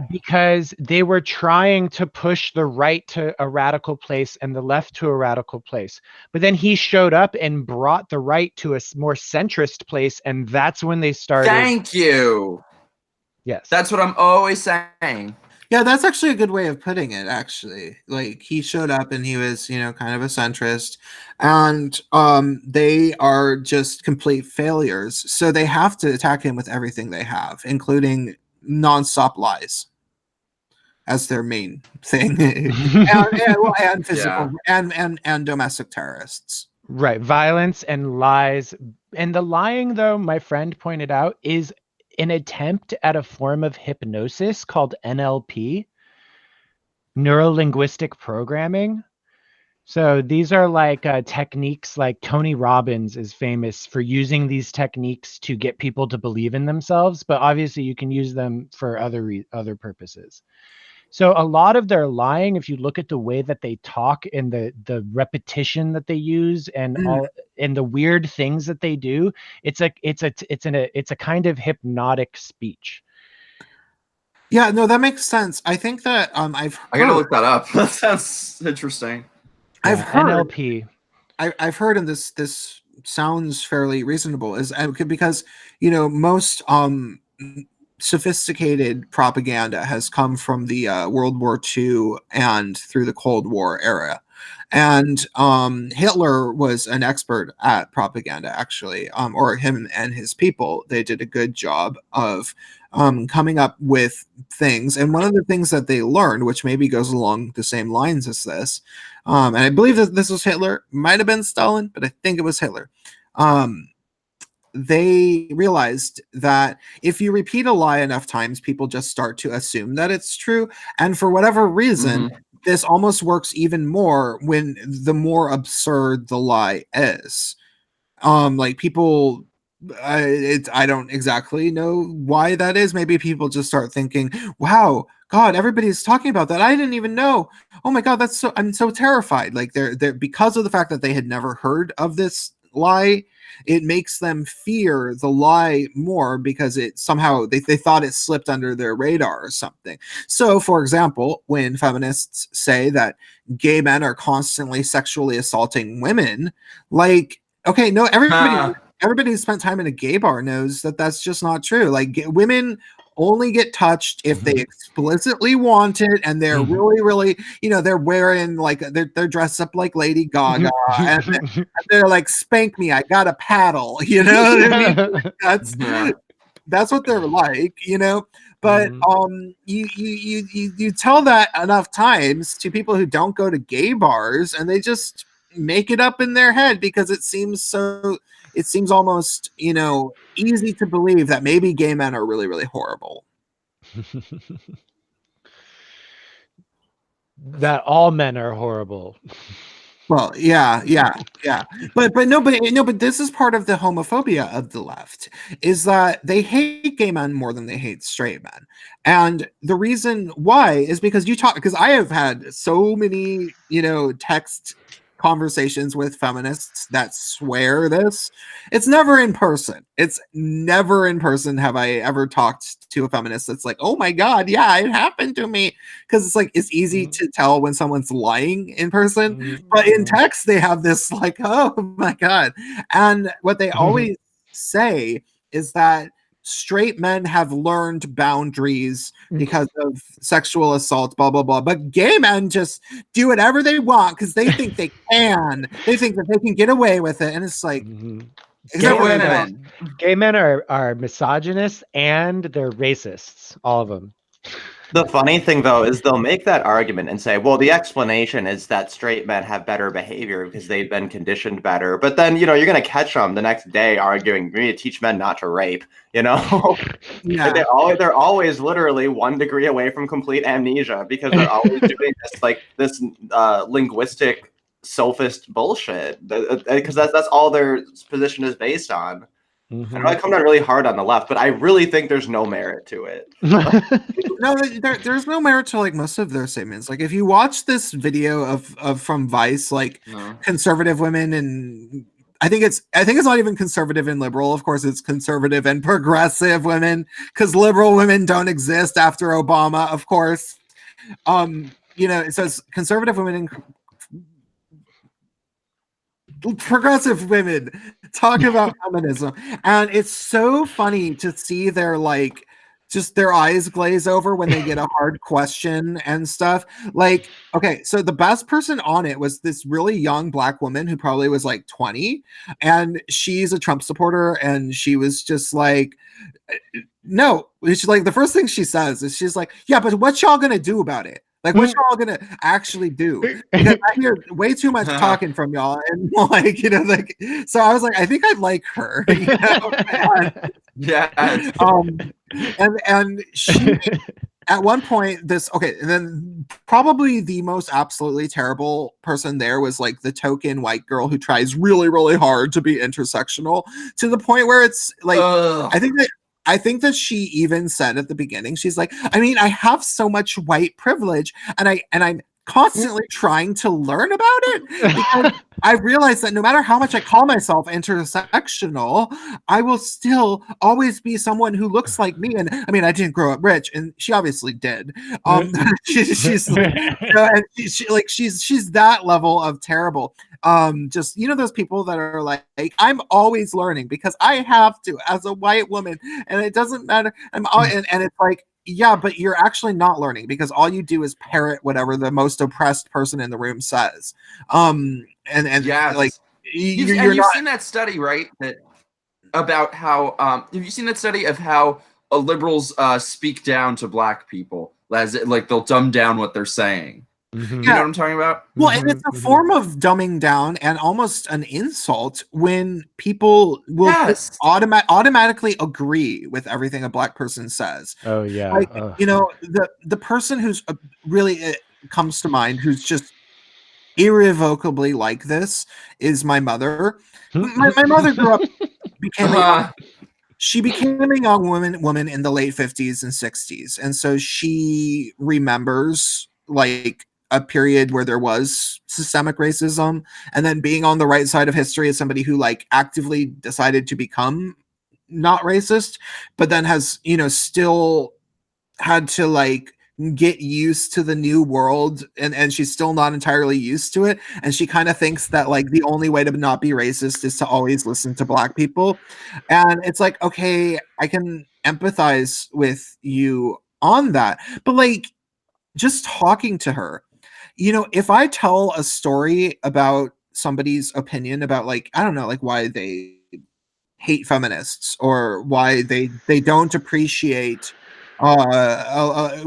Because they were trying to push the right to a radical place and the left to a radical place. But then he showed up and brought the right to a more centrist place, and that's when they started. Thank you. Yes. That's what I'm always saying. Yeah, that's actually a good way of putting it, actually. Like, he showed up and he was, you know, kind of a centrist. And they are just complete failures. So they have to attack him with everything they have, including nonstop lies as their main thing. and physical and domestic terrorists. Right. Violence and lies. And the lying, though, my friend pointed out, is an attempt at a form of hypnosis called NLP, neuro-linguistic programming. So these are like techniques, like Tony Robbins is famous for using these techniques to get people to believe in themselves, but obviously you can use them for other purposes. So a lot of their lying, if you look at the way that they talk and the repetition that they use and all and the weird things that they do, it's a kind of hypnotic speech. Yeah, no, that makes sense. I think that I gotta look that up. That sounds interesting. I've heard NLP. I've heard, and this sounds fairly reasonable, is because, you know, most sophisticated propaganda has come from the World War II and through the Cold War era. And Hitler was an expert at propaganda, actually, or him and his people. They did a good job of coming up with things. And one of the things that they learned, which maybe goes along the same lines as this, and I believe that this was Hitler, might have been Stalin, but I think it was Hitler. They realized that if you repeat a lie enough times, people just start to assume that it's true. And for whatever reason, this almost works even more when the more absurd the lie is. Like, people, I don't exactly know why that is. Maybe people just start thinking, wow, God, everybody's talking about that. I didn't even know. Oh my God, I'm so terrified. Like, they're because of the fact that they had never heard of this lie, it makes them fear the lie more because it somehow they thought it slipped under their radar or something. So, for example, when feminists say that gay men are constantly sexually assaulting women, like, okay, no, everybody who's spent time in a gay bar knows that that's just not true. Like, women only get touched if they explicitly want it, and they're really, you know, they're wearing like they're dressed up like Lady Gaga, and they're like, spank me, I got a paddle, you know what I mean? That's what they're like, you know. But you tell that enough times to people who don't go to gay bars, and they just make it up in their head because it seems almost, easy to believe that maybe gay men are really, really horrible. That all men are horrible. Well, yeah. But this is part of the homophobia of the left, is that they hate gay men more than they hate straight men. And the reason why is because because I have had so many, text conversations with feminists that swear this. It's never in person. Have I ever talked to a feminist that's like, oh my God, yeah, it happened to me. Because it's like, it's easy to tell when someone's lying in person. But in text, they have this like, oh my God. And what they always say is that straight men have learned boundaries because of sexual assault, blah, blah, blah. But gay men just do whatever they want because they think they can. They think that they can get away with it. And it's like, gay men are misogynists and they're racists, all of them. The funny thing, though, is they'll make that argument and say, well, the explanation is that straight men have better behavior because they've been conditioned better. But then, you're going to catch them the next day arguing, we need to teach men not to rape, Yeah. They're always literally 1 degree away from complete amnesia because they're always doing this linguistic sophist bullshit because that's all their position is based on. I know I come down really hard on the left, but I really think there's no merit to it. No, there's no merit to like most of their statements. Like if you watch this video of from Vice, like conservative women, and I think it's not even conservative and liberal. Of course, it's conservative and progressive women because liberal women don't exist after Obama. Of course, it says conservative women and progressive women talk about feminism, and it's so funny to see their eyes glaze over when they get a hard question and stuff. Like, okay, so the best person on it was this really young Black woman who probably was like 20, and she's a Trump supporter, and she was just like, no, she's like, the first thing she says is she's like, yeah, but what y'all gonna do about it? Like, what y'all gonna actually do? Because I hear way too much talking from y'all, and so I was like, I think I'd like her. Yeah. And she at one point and then probably the most absolutely terrible person there was like the token white girl who tries really, really hard to be intersectional to the point where it's like, I think that she even said at the beginning, she's like, I mean, I have so much white privilege and I'm constantly trying to learn about it because I realized that no matter how much I call myself intersectional, I will still always be someone who looks like me. And I mean, I didn't grow up rich, and she obviously did. She's like, she's that level of terrible. Just those people that are like, I'm always learning because I have to as a white woman, and it doesn't matter. And it's like, yeah, but you're actually not learning because all you do is parrot whatever the most oppressed person in the room says. Like you've seen that study, right? That about how have you seen that study of how liberals speak down to Black people, as like they'll dumb down what they're saying? You know what I'm talking about? Well, and it's a form of dumbing down and almost an insult when people will automatically agree with everything a Black person says. Oh yeah. Like, the person who's really comes to mind who's just irrevocably like this is my mother. My mother grew up, she became a young woman in the late 50s and 60s, and so she remembers like a period where there was systemic racism, and then being on the right side of history as somebody who like actively decided to become not racist, but then has still had to like get used to the new world, and she's still not entirely used to it, and she kind of thinks that like the only way to not be racist is to always listen to Black people. And it's like, okay, I can empathize with you on that, but like just talking to her, if I tell a story about somebody's opinion about like, I don't know, like why they hate feminists or why they don't appreciate a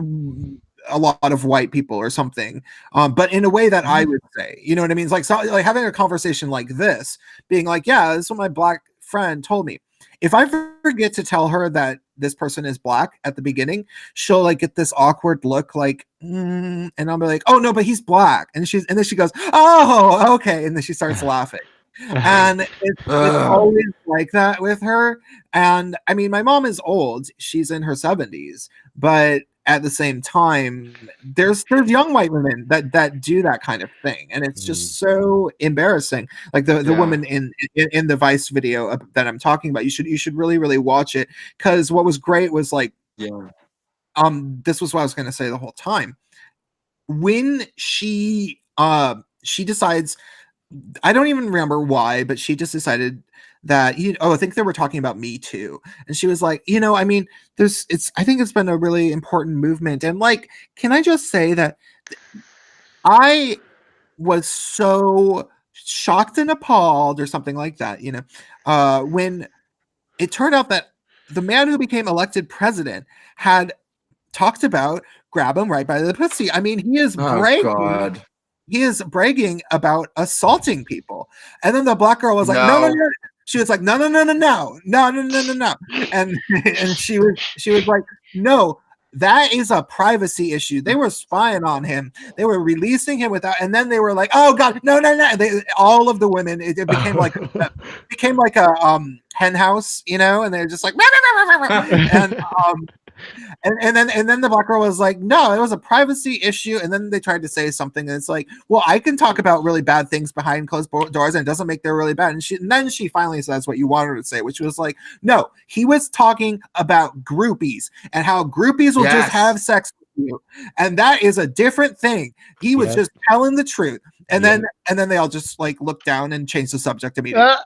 lot of white people or something, but in a way that I would say, you know what I mean? It's like, so, like having a conversation like this, being like, yeah, this is what my black friend told me. If I forget to tell her that this person is black at the beginning, she'll like get this awkward look, like, and I'll be like, oh no, but he's black, and then she goes, oh, okay, and then she starts laughing. And it's always like that with her. And I mean, my mom is old; she's in her 70s, but at the same time, there's young white women that do that kind of thing, and it's just so embarrassing. Like the woman in the Vice video that I'm talking about, you should really watch it, because what was great was like, this was what I was going to say the whole time. When she decides, I don't even remember why, but she just decided that, I think they were talking about Me Too, and she was like, I mean, I think it's been a really important movement, and like, can I just say that I was so shocked and appalled, or something like that, when it turned out that the man who became elected president had talked about grab him right by the pussy. I mean, he is bragging. He is bragging about assaulting people. And then the black girl was like, no. She was like, no. And she was like, no, that is a privacy issue. They were spying on him. They were releasing him without, and then they were like, oh God, no. All of the women, it became like a hen house, and they're just like, and then the black girl was like, no, it was a privacy issue. And then they tried to say something, and it's like, well, I can talk about really bad things behind closed doors, and it doesn't make them really bad. And then she finally says what you wanted to say, which was like, no, he was talking about groupies and how groupies will just have sex with you, and that is a different thing. He was just telling the truth. And then they all just like look down and change the subject immediately.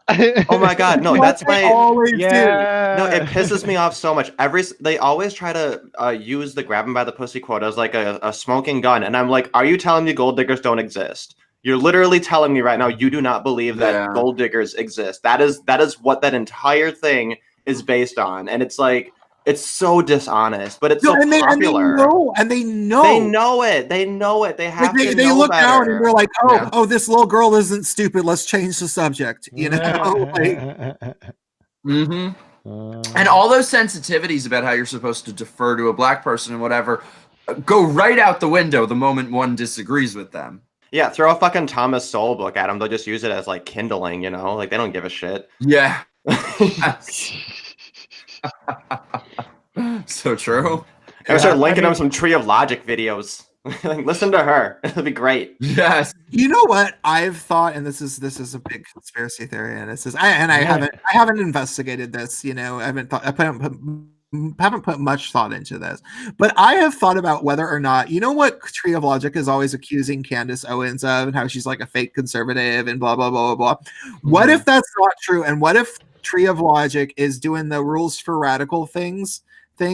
Oh my God, no, that's my always do. No, it pisses me off so much. They always try to use the grab him by the pussy quote as like a smoking gun, and I'm like, are you telling me gold diggers don't exist? You're literally telling me right now you do not believe that gold diggers exist. That is what that entire thing is based on, and it's like, it's so dishonest, but it's so popular. And they know. They know it. They know it. They have to. They look better. down and they're like, oh, this little girl isn't stupid. Let's change the subject. And all those sensitivities about how you're supposed to defer to a black person and whatever go right out the window the moment one disagrees with them. Yeah, throw a fucking Thomas Sowell book at them. They'll just use it as like kindling, like they don't give a shit. Yeah. So true. I start linking them some Tree of Logic videos. Listen to her. It'll be great. Yes. You know what I've thought, and this is a big conspiracy theory, and I haven't investigated this. I haven't put much thought into this, but I have thought about whether or not, what Tree of Logic is always accusing Candace Owens of, and how she's like a fake conservative and blah blah blah blah blah. What if that's not true, and what if Tree of Logic is doing the rules for radical thing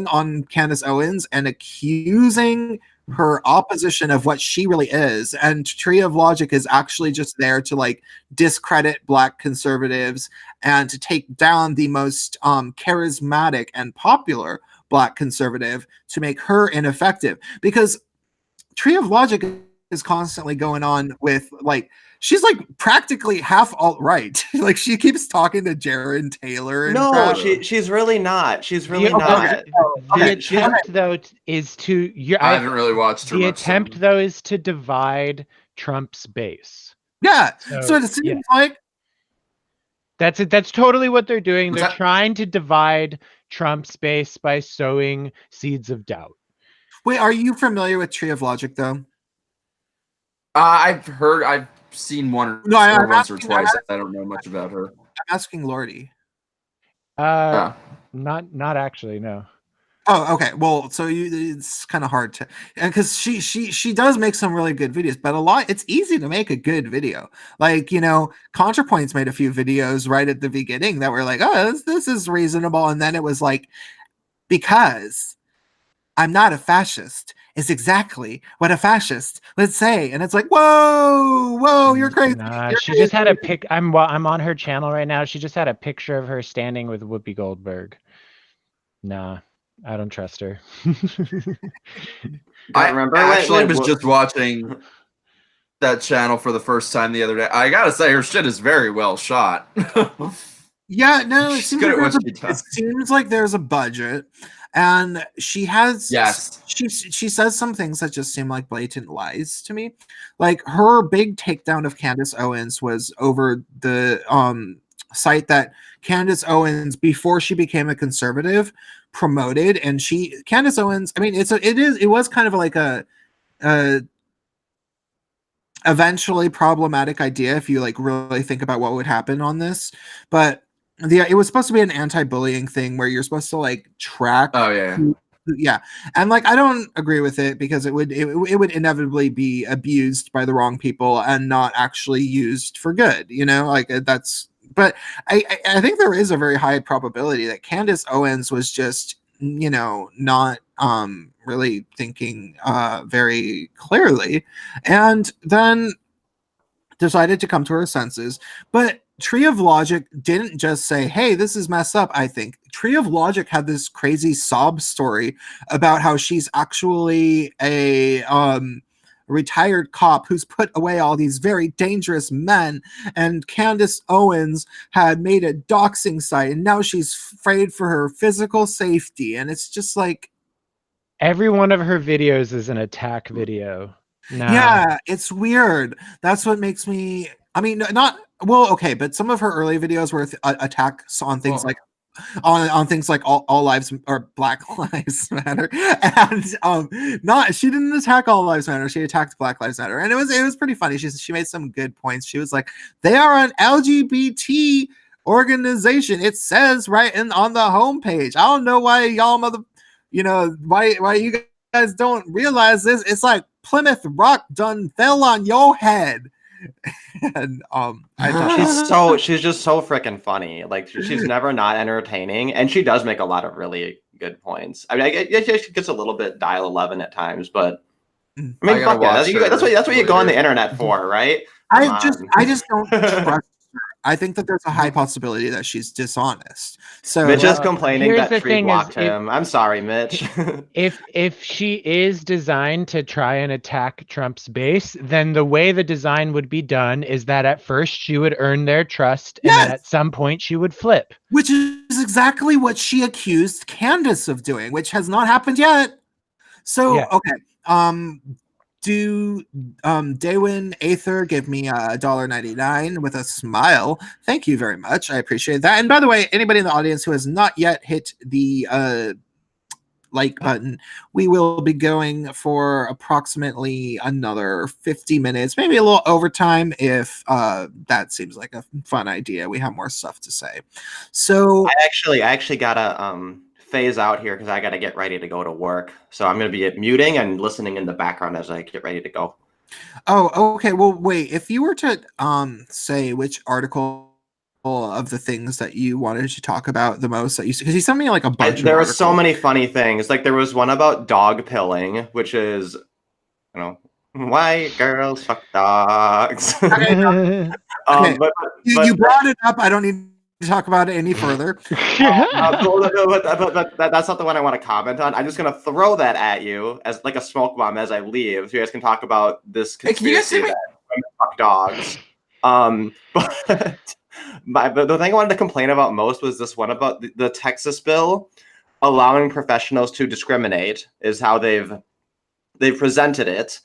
on Candace Owens and accusing her opposition of what she really is, and Tree of Logic is actually just there to like discredit black conservatives and to take down the most charismatic and popular black conservative to make her ineffective, because Tree of Logic is constantly going on with like, she's like practically half alt-right. Like she keeps talking to Jaron Taylor. And no, she's really not. She's really not. The attempt though is to. I haven't really watched her. The attempt though is to divide Trump's base. Yeah. So it seems like that's it. That's totally what they're doing. They're trying to divide Trump's base by sowing seeds of doubt. Wait, are you familiar with Tree of Logic though? I've seen one once or twice. I don't know much about her. I'm asking Lordy. Not actually, no. Oh, okay. Well, so it's kind of hard to, and because she does make some really good videos, but it's easy to make a good video. Like, ContraPoints made a few videos right at the beginning that were like, oh, this is reasonable, and then it was like, because I'm not a fascist is exactly what a fascist would say, and it's like, whoa, you're crazy. She just had a pic. I'm on her channel right now. She just had a picture of her standing with Whoopi Goldberg. Nah. I don't trust her. I remember actually when was just watching that channel for the first time the other day. I gotta say, her shit is very well shot. Yeah, no, She's good at what she it does. seems like there's a budget, and she has Yes. she says some things that just seem like blatant lies to me. Like her big takedown of Candace Owens was over the site that Candace Owens, before she became a conservative, promoted, and Candace Owens, I mean, it was kind of like a eventually problematic idea if you like really think about what would happen on this, but it was supposed to be an anti-bullying thing where you're supposed to like track Oh yeah. yeah, and like I don't agree with it because it would inevitably be abused by the wrong people and not actually used for good, you know, like that's, but I think there is a very high probability that Candace Owens was just, you know, not really thinking very clearly, and then decided to come to her senses. But Tree of Logic didn't just say, hey, this is messed up. I think Tree of Logic had this crazy sob story about how she's actually a retired cop who's put away all these very dangerous men, and Candace Owens had made a doxing site, and now she's afraid for her physical safety. And it's just like, Every one of her videos is an attack video. Now. yeah, it's weird. That's what makes me, I mean, not well, okay, but some of her early videos were attacks on things like on things like all lives or Black Lives Matter, and not, she didn't attack All Lives Matter, she attacked Black Lives Matter, and it was pretty funny. She made some good points. She was like, they are an LGBT organization. It says right on the homepage. I don't know why y'all why you guys don't realize this. It's like Plymouth Rock done fell on your head. And I thought she's just so freaking funny. Like she's never not entertaining, and she does make a lot of really good points. I mean, I guess she gets a little bit dial 11 at times, but I mean, fuck yeah, that's what you go on the internet for, right? I just don't trust her. I think that there's a high possibility that she's dishonest. So Mitch is complaining that Tree thing blocked him. I'm sorry, Mitch. If she is designed to try and attack Trump's base, then the way the design would be done is that at first she would earn their trust, and then at some point she would flip. Which is exactly what she accused Candace of doing, which has not happened yet. So Yeah. okay. Do Daywin Aether give me $1.99 with a smile? Thank you very much. I appreciate that. And by the way, anybody in the audience who has not yet hit the like button, we will be going for approximately another 50 minutes, maybe a little overtime if that seems like a fun idea. We have more stuff to say. So I actually gotta phase out here because I gotta get ready to go to work. So I'm gonna be muting and listening in the background as I get ready to go. Oh, okay. Well, wait. If you were to say which article of the things that you wanted to talk about the most, that you, because you sent me like a bunch. There were so many funny things. Like there was one about dog pilling, which is, you know, white girls fuck dogs. Okay. But you brought it up. I don't need to talk about it any further. But that's not the one I want to comment on. I'm just gonna throw that at you as like a smoke bomb as I leave, so you guys can talk about this conspiracy that women fuck dogs. But the thing I wanted to complain about most was this one about the Texas bill allowing professionals to discriminate is how they've presented it.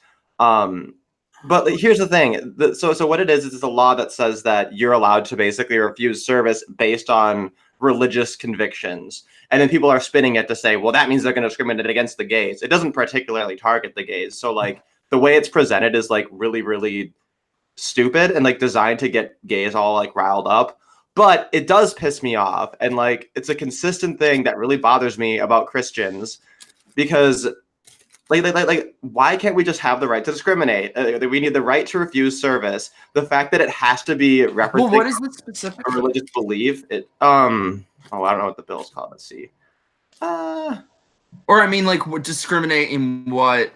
But here's the thing. So what it is it's a law that says that you're allowed to basically refuse service based on religious convictions. And then people are spinning it to say, well, that means they're going to discriminate against the gays. It doesn't particularly target the gays. So like the way it's presented is like really, really stupid and like designed to get gays all like riled up. But it does piss me off. And like it's a consistent thing that really bothers me about Christians because like, why can't we just have the right to discriminate? We need the right to refuse service. The fact that it has to be representing what is the specific religious belief? I don't know what the bill's called. Let's see. Or I mean, like, discriminate in what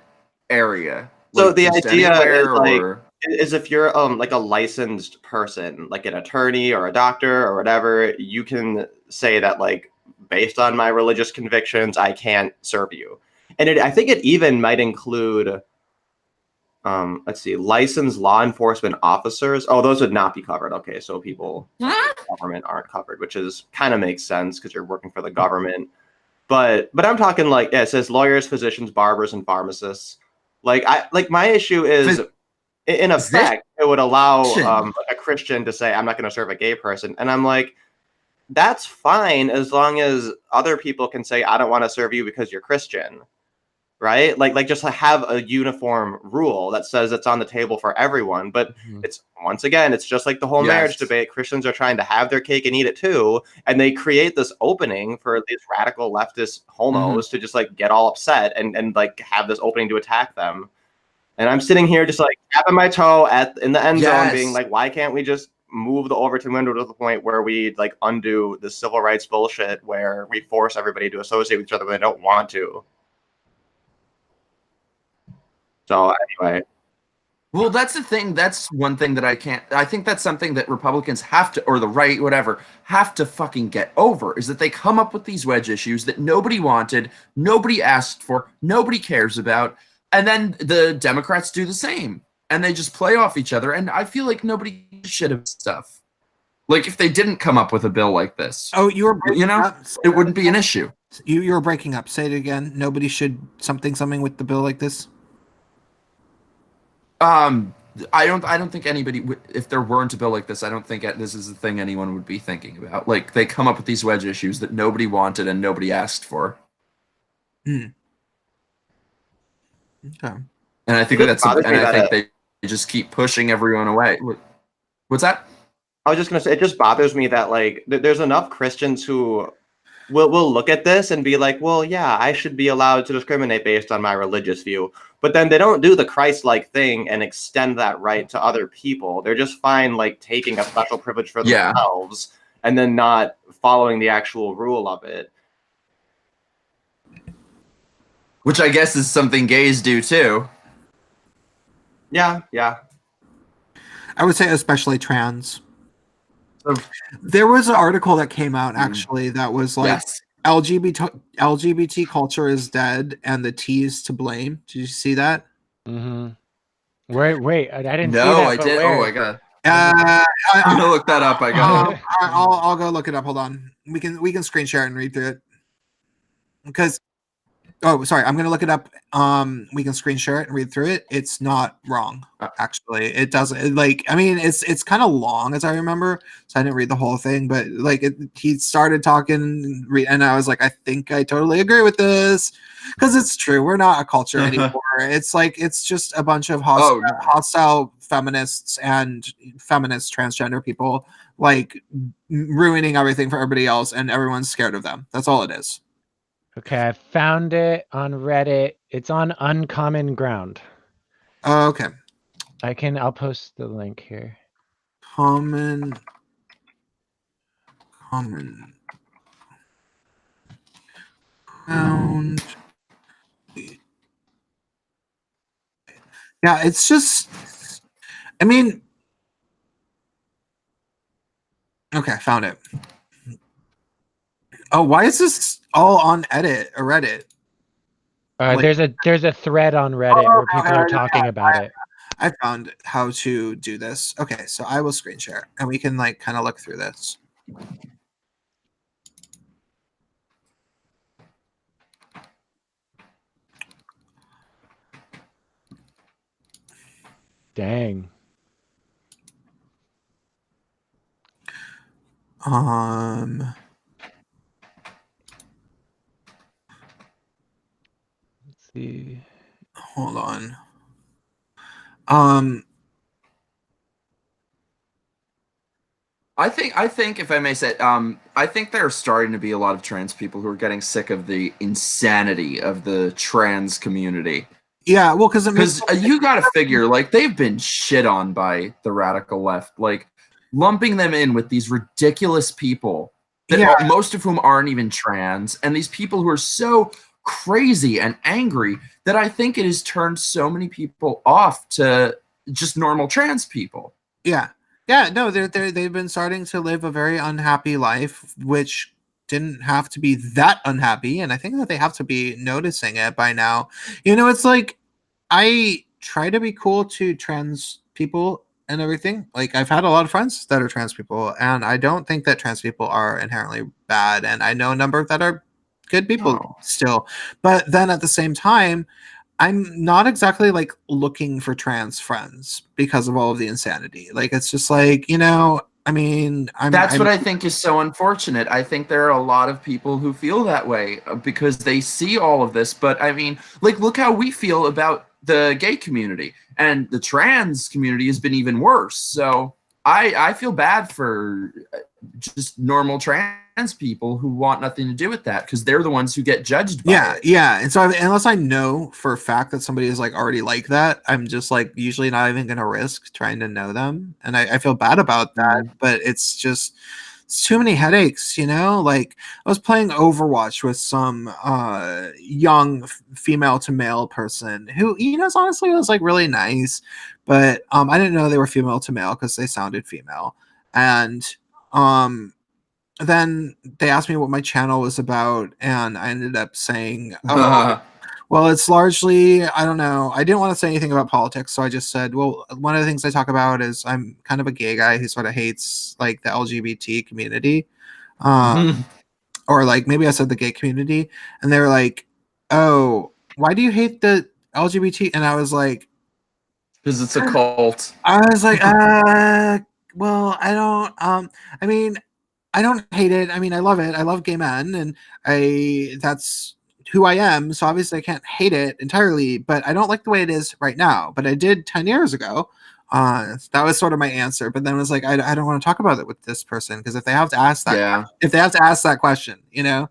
area? So like, the idea is like or... is if you're like a licensed person, like an attorney or a doctor or whatever, you can say that like based on my religious convictions, I can't serve you. And I think it even might include, let's see, licensed law enforcement officers. Oh, those would not be covered. Okay, so people in the government aren't covered, which is kind of makes sense because you're working for the government. But I'm talking like, yeah, it says lawyers, physicians, barbers, and pharmacists. Like my issue is, in effect, it would allow a Christian to say, I'm not going to serve a gay person. And I'm like, that's fine as long as other people can say, I don't want to serve you because you're Christian. Right? Like just have a uniform rule that says it's on the table for everyone. But it's, once again, it's just like the whole marriage debate. Christians are trying to have their cake and eat it too. And they create this opening for these radical leftist homos to just like get all upset and like have this opening to attack them. And I'm sitting here just like tapping my toe in the end zone being like, why can't we just move the Overton window to the point where we like undo the civil rights bullshit where we force everybody to associate with each other when they don't want to? So anyway. Well, that's the thing. That's one thing that I think that's something that Republicans have to, or the right, whatever, have to fucking get over, is that they come up with these wedge issues that nobody wanted, nobody asked for, nobody cares about, and then the Democrats do the same. And they just play off each other. And I feel like nobody gives a shit about stuff. Like if they didn't come up with a bill like this, it wouldn't be an issue. You were breaking up. Say it again. Nobody should something with the bill like this. I don't think anybody, if there weren't a bill like this, I don't think this is the thing anyone would be thinking about. Like they come up with these wedge issues that nobody wanted and nobody asked for. Okay. And I think they just keep pushing everyone away. What's that? I was just gonna say, it just bothers me that like there's enough Christians who will look at this and be like, well, yeah, I should be allowed to discriminate based on my religious view. But then they don't do the Christ-like thing and extend that right to other people. They're just fine like taking a special privilege for themselves and then not following the actual rule of it. Which I guess is something gays do too. Yeah. I would say especially trans. There was an article that came out actually that was like LGBT culture is dead and the T is to blame. Did you see that? Wait, I didn't see that. No, I did. Where? Oh, I got. I'm gonna look that up. I got. I'll go look it up. Hold on. We can screen share it and read through it. Because I'm gonna look it up. We can screen share it and read through it. It's not wrong, actually. It doesn't it's kind of long as I remember, so I didn't read the whole thing. But like he started talking, and I was like, I think I totally agree with this because it's true. We're not a culture anymore. It's just a bunch of hostile feminists and feminist transgender people like ruining everything for everybody else, and everyone's scared of them. That's all it is. Okay, I found it on Reddit. It's on Uncommon Ground. Oh, okay. I'll post the link here. Common Ground. Yeah, it's just, okay, found it. Oh, why is this all on Reddit? There's a thread on Reddit where people are talking about it. I found how to do this. Okay, so I will screen share and we can like kind of look through this. Dang. Let's see. Hold on. I think if I may say, I think there are starting to be a lot of trans people who are getting sick of the insanity of the trans community. Yeah, well, because you got to figure, like, they've been shit on by the radical left, like lumping them in with these ridiculous people that most of whom aren't even trans, and these people who are so crazy and angry that I think it has turned so many people off to just normal trans people. Yeah, no, they've been starting to live a very unhappy life, which didn't have to be that unhappy, and I think that they have to be noticing it by now. You know, it's like I try to be cool to trans people and everything. Like I've had a lot of friends that are trans people, and I don't think that trans people are inherently bad, and I know a number that are good people No. still. But then at the same time, I'm not exactly like looking for trans friends because of all of the insanity. Like it's just like, you know, I mean, That's I'm what I think is so unfortunate. I think there are a lot of people who feel that way because they see all of this. But I mean, like, look how we feel about the gay community, and the trans community has been even worse. So I feel bad for just normal trans people who want nothing to do with that because they're the ones who get judged by it. yeah. And so unless I know for a fact that somebody is like already like that, I'm just like usually not even gonna risk trying to know them. And I feel bad about that, but it's just it's too many headaches, you know? Like I was playing Overwatch with some young female to male person who, you know, honestly was like really nice, but I didn't know they were female to male because they sounded female. And um then they asked me what my channel was about, and I ended up saying, "Oh, well, it's largely I don't know. I didn't want to say anything about politics, so I just said, well, one of the things I talk about is I'm kind of a gay guy who sort of hates like the LGBT community, or like maybe I said the gay community, and they were like, oh, why do you hate the LGBT? And I was like, Because it's a cult. well, I don't. I mean, I don't hate it. I mean, I love it. I love gay men, and that's who I am. So obviously, I can't hate it entirely, but I don't like the way it is right now. But I did 10 years ago. That was sort of my answer. But then it was like, I don't want to talk about it with this person because if they have to ask that, Yeah. if they have to ask that question, you know.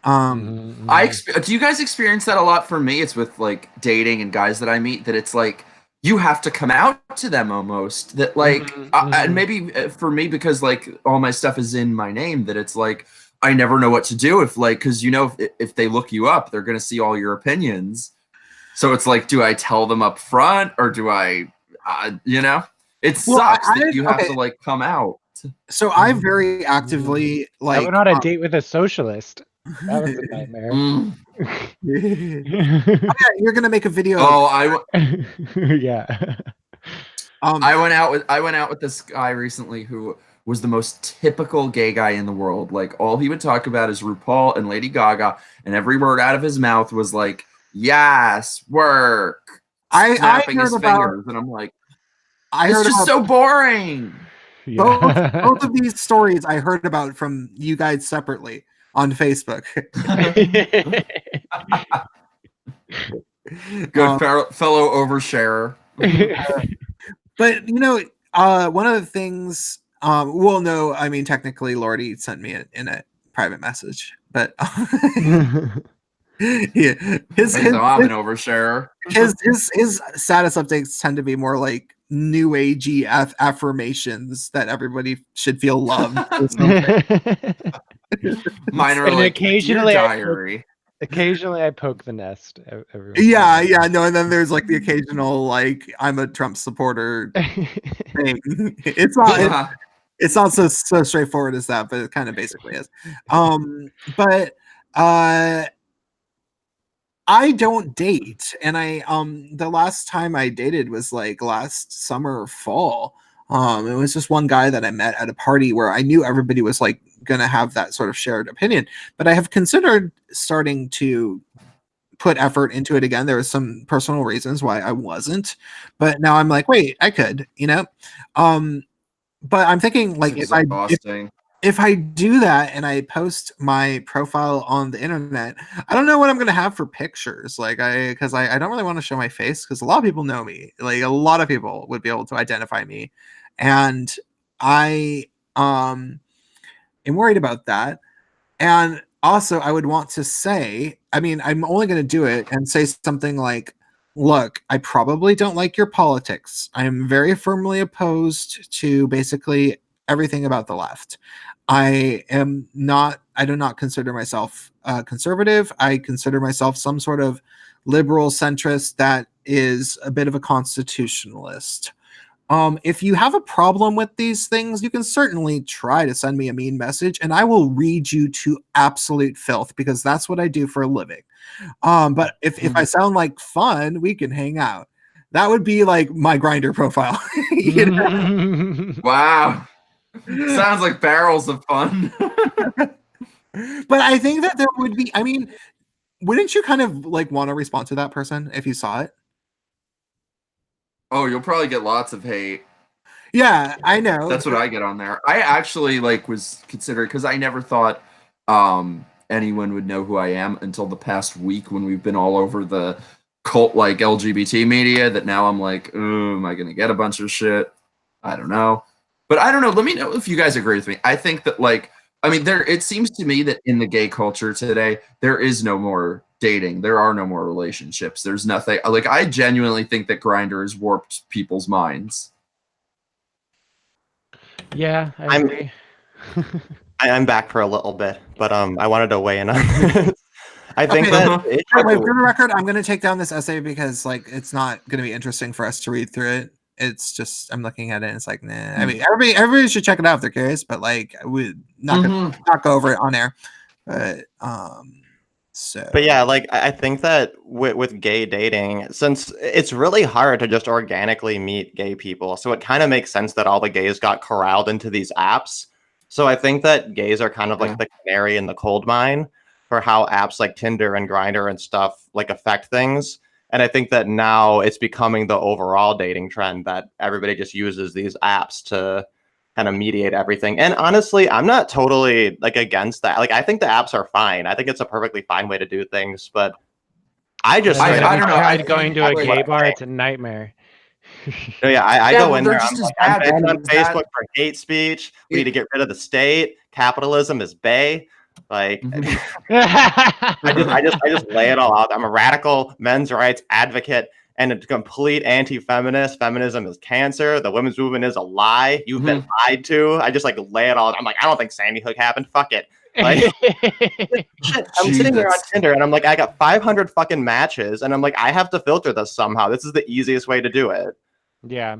Do you guys experience that a lot? For me, it's with like dating and guys that I meet that it's like you have to come out to them almost that like and maybe for me because like all my stuff is in my name that it's like I never know what to do if like because you know if they look you up they're gonna see all your opinions, so it's like do I tell them up front or do I you know it sucks that you have to like come out. So I very actively like I went on a date with a socialist. That was a nightmare. yeah, you're gonna make a video. Yeah. I went out with this guy recently who was the most typical gay guy in the world. Like all he would talk about is RuPaul and Lady Gaga, and every word out of his mouth was like, "Yes, work." Snapping his fingers, and I'm like, "It's just so boring." Yeah. Both of these stories I heard about from you guys separately on Facebook. Good fellow oversharer. But you know, one of the things, well, no, I mean technically, Lordy sent me in a private message, but yeah, I'm an oversharer. his status updates tend to be more like new agey affirmations that everybody should feel loved. Mine are And like occasionally diary. Occasionally I poke the nest. Yeah, no, and then there's like the occasional like I'm a Trump supporter thing. It's not so straightforward as that, but it kind of basically is. But I don't date, and I the last time I dated was like last summer or fall. It was just one guy that I met at a party where I knew everybody was like gonna have that sort of shared opinion, but I have considered starting to put effort into it again. There was some personal reasons why I wasn't, but now I'm like, wait, I could, you know. But I'm thinking like if I do that and I post my profile on the internet, I don't know what I'm gonna have for pictures. Like because I don't really want to show my face because a lot of people know me. Like a lot of people would be able to identify me, and I am worried about that. And also, I would want to say, I mean, I'm only going to do it and say something like, look, I probably don't like your politics. I am very firmly opposed to basically everything about the left. I do not consider myself conservative. I consider myself some sort of liberal centrist that is a bit of a constitutionalist. If you have a problem with these things, you can certainly try to send me a mean message and I will read you to absolute filth because that's what I do for a living. But if I sound like fun, we can hang out. That would be like my Grindr profile. You know? Wow. Sounds like barrels of fun. But I think that there would be, I mean, wouldn't you kind of like want to respond to that person if you saw it? Oh, you'll probably get lots of hate. Yeah, I know. That's what I get on there. I actually like was considering because I never thought anyone would know who I am until the past week when we've been all over the cult like LGBT media that now I'm like, oh, am I gonna get a bunch of shit? I don't know. But I don't know. Let me know if you guys agree with me. I think that like I mean it seems to me that in the gay culture today, there is no more dating. There are no more relationships. There's nothing like I genuinely think that Grindr has warped people's minds. Yeah, I agree. I'm back for a little bit, but I wanted to weigh in on this. I think Okay. that Wait, for the record, I'm going to take down this essay because like it's not going to be interesting for us to read through it. It's just I'm looking at it and it's like, nah. I mean, everybody should check it out if they're curious, but like we not gonna not go over it on air. But But yeah, like I think that with gay dating, since it's really hard to just organically meet gay people, so it kind of makes sense that all the gays got corralled into these apps. So I think that gays are kind of like the canary in the coal mine for how apps like Tinder and Grindr and stuff like affect things. And I think that now it's becoming the overall dating trend that everybody just uses these apps to kind of mediate everything. And honestly, I'm not totally like against that. Like I think the apps are fine. I think it's a perfectly fine way to do things, but I just I don't know. Tried going to a gay bar, it's a nightmare. No, yeah, I go in there. I'm banned on Facebook for hate speech. We need to get rid of the state. Capitalism is bae. Like I just lay it all out. I'm a radical men's rights advocate and a complete anti-feminist. Feminism is cancer. The women's movement is a lie. You've been lied to. I just like lay it all out. I'm like, I don't think Sandy Hook happened. Fuck it. Like, shit, I'm sitting there on Tinder and I'm like, I got 500 fucking matches and I'm like, I have to filter this somehow. This is the easiest way to do it. Yeah.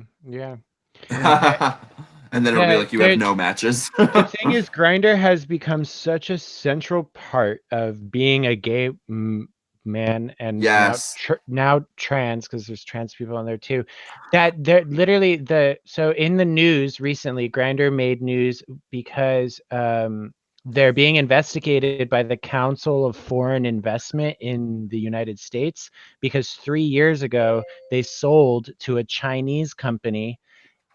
And then it'll be like you have no matches. The thing is, Grindr has become such a central part of being a gay man and now trans, because there's trans people on there too, that they're literally so in the news recently, Grindr made news because they're being investigated by the Council of Foreign Investment in the United States because 3 years ago they sold to a Chinese company,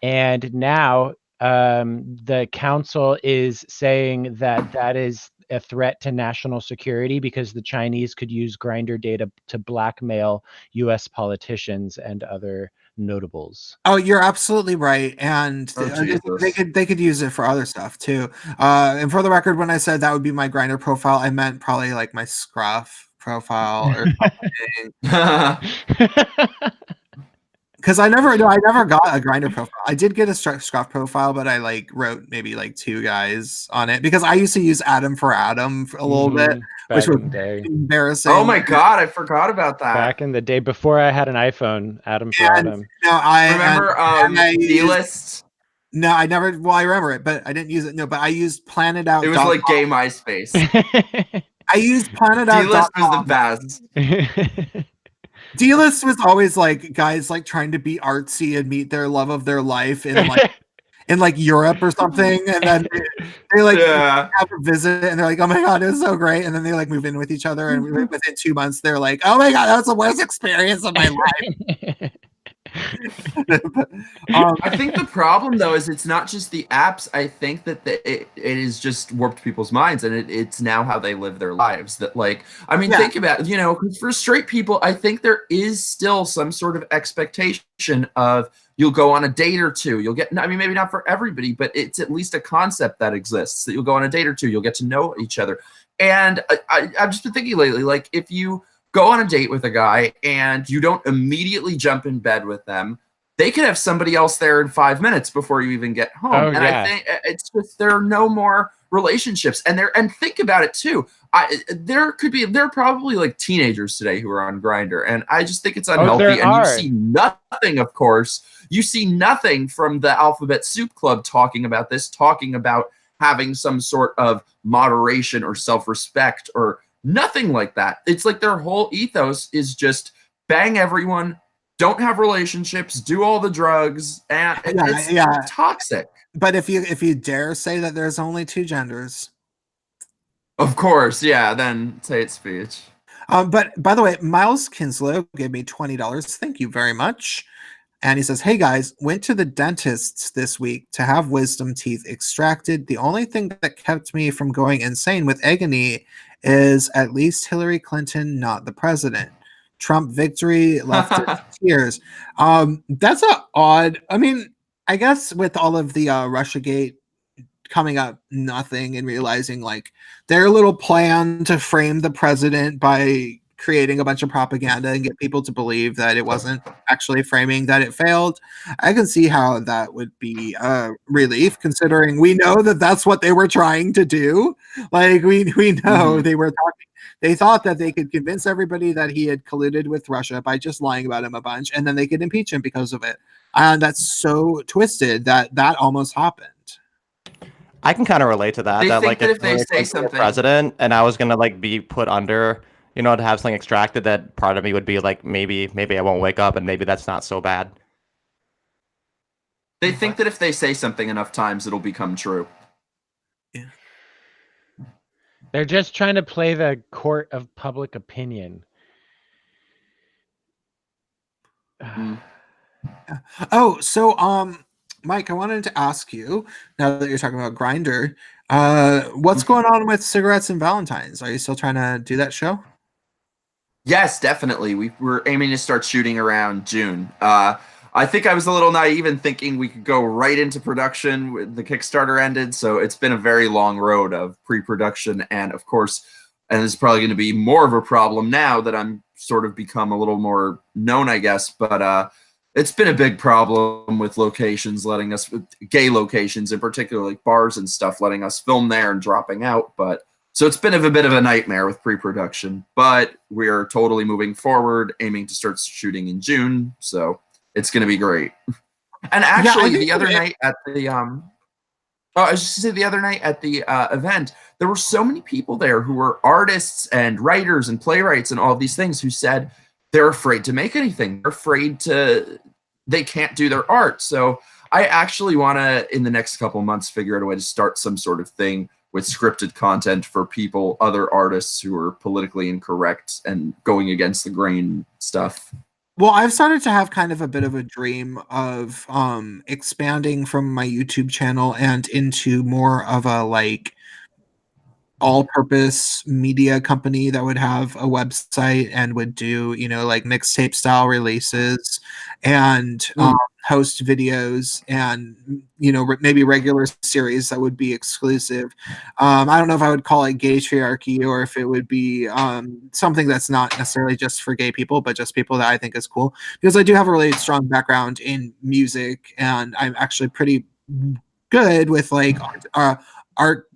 and now the council is saying that that is a threat to national security because the Chinese could use Grindr data to blackmail U.S. politicians and other notables. Oh, you're absolutely right, and they could use it for other stuff too. And for the record, when I said that would be my Grindr profile, I meant probably like my Scruff profile or something. Because I never got a Grindr profile. I did get a Scruff profile, but I like wrote maybe like 2 guys on it because I used to use Adam for Adam for a little bit, which was embarrassing. Oh my god, I forgot about that. Back in the day before I had an iPhone, Adam for Adam. No, I remember D-List. No, I never. Well, I remember it, but I didn't use it. No, but I used Planet Out. It was like gay MySpace. I used Planet Out. D-List was the best. D-List was always like guys like trying to be artsy and meet their love of their life in like in like Europe or something, and then they like have a visit and they're like, oh my god, it was so great, and then they like move in with each other, and within 2 months they're like, oh my god, that was the worst experience of my life. I think the problem though is it's not just the apps. I think that it is just warped people's minds, and it's now how they live their lives. That like, I mean, think about it, for straight people, I think there is still some sort of expectation of you'll go on a date or two. You'll get, I mean, maybe not for everybody, but it's at least a concept that exists that you'll go on a date or two. You'll get to know each other. And I've just been thinking lately, like if you go on a date with a guy and you don't immediately jump in bed with them, they could have somebody else there in 5 minutes before you even get home. I think it's just there are no more relationships. And think about it too. there are probably like teenagers today who are on Grindr, and I just think it's Oh, unhealthy. there And you are. see nothing, of course. You see nothing from the Alphabet Soup Club talking about this, talking about having some sort of moderation or self-respect or nothing like that. It's like their whole ethos is just bang everyone, don't have relationships, do all the drugs, and it's toxic. But if you dare say that there's only two genders. Of course, yeah, then say it's speech. But by the way, Miles Kinslow gave me $20. Thank you very much. And he says, "Hey guys, went to the dentist's this week to have wisdom teeth extracted. The only thing that kept me from going insane with agony is at least Hillary Clinton, not the president. Trump victory left us tears." That's a odd. I mean, I guess with all of the Russiagate coming up nothing and realizing like their little plan to frame the president by creating a bunch of propaganda and get people to believe that it wasn't actually framing, that it failed. I can see how that would be a relief, considering we know that that's what they were trying to do. Like we know they were talking. They thought that they could convince everybody that he had colluded with Russia by just lying about him a bunch, and then they could impeach him because of it. And that's so twisted that almost happened. I can kind of relate to that. They that think like that if if they Hillary say Clinton were something- president and I was gonna like be put under, you know, to have something extracted, that part of me would be like, maybe I won't wake up, and maybe that's not so bad. They think that if they say something enough times, it'll become true. Yeah. They're just trying to play the court of public opinion. Oh, so Mike, I wanted to ask you, now that you're talking about Grindr, what's going on with Cigarettes and Valentines? Are you still trying to do that show? Yes, definitely. We're aiming to start shooting around June. I think I was a little naive in thinking we could go right into production when the Kickstarter ended. So it's been a very long road of pre-production, and of course, and it's probably going to be more of a problem now that I'm sort of become a little more known, I guess. But it's been a big problem with locations letting us, gay locations in particular, like bars and stuff, letting us film there and dropping out. But so it's been a bit of a nightmare with pre-production, but we're totally moving forward, aiming to start shooting in June. So it's going to be great. And actually, the other night at the I was just to say the other night at the event, there were so many people there who were artists and writers and playwrights and all these things who said they're afraid to make anything. They're afraid they can't do their art. So I actually want to, in the next couple months, figure out a way to start some sort of thing with scripted content for people, other artists who are politically incorrect and going against the grain stuff. Well, I've started to have kind of a bit of a dream of expanding from my YouTube channel and into more of a like all-purpose media company that would have a website and would do, you know, like mixtape style releases and host videos and, you know, maybe regular series that would be exclusive. I don't know if I would call it Gaytriachy or if it would be something that's not necessarily just for gay people, but just people that I think is cool, because I do have a really strong background in music and I'm actually pretty good with like art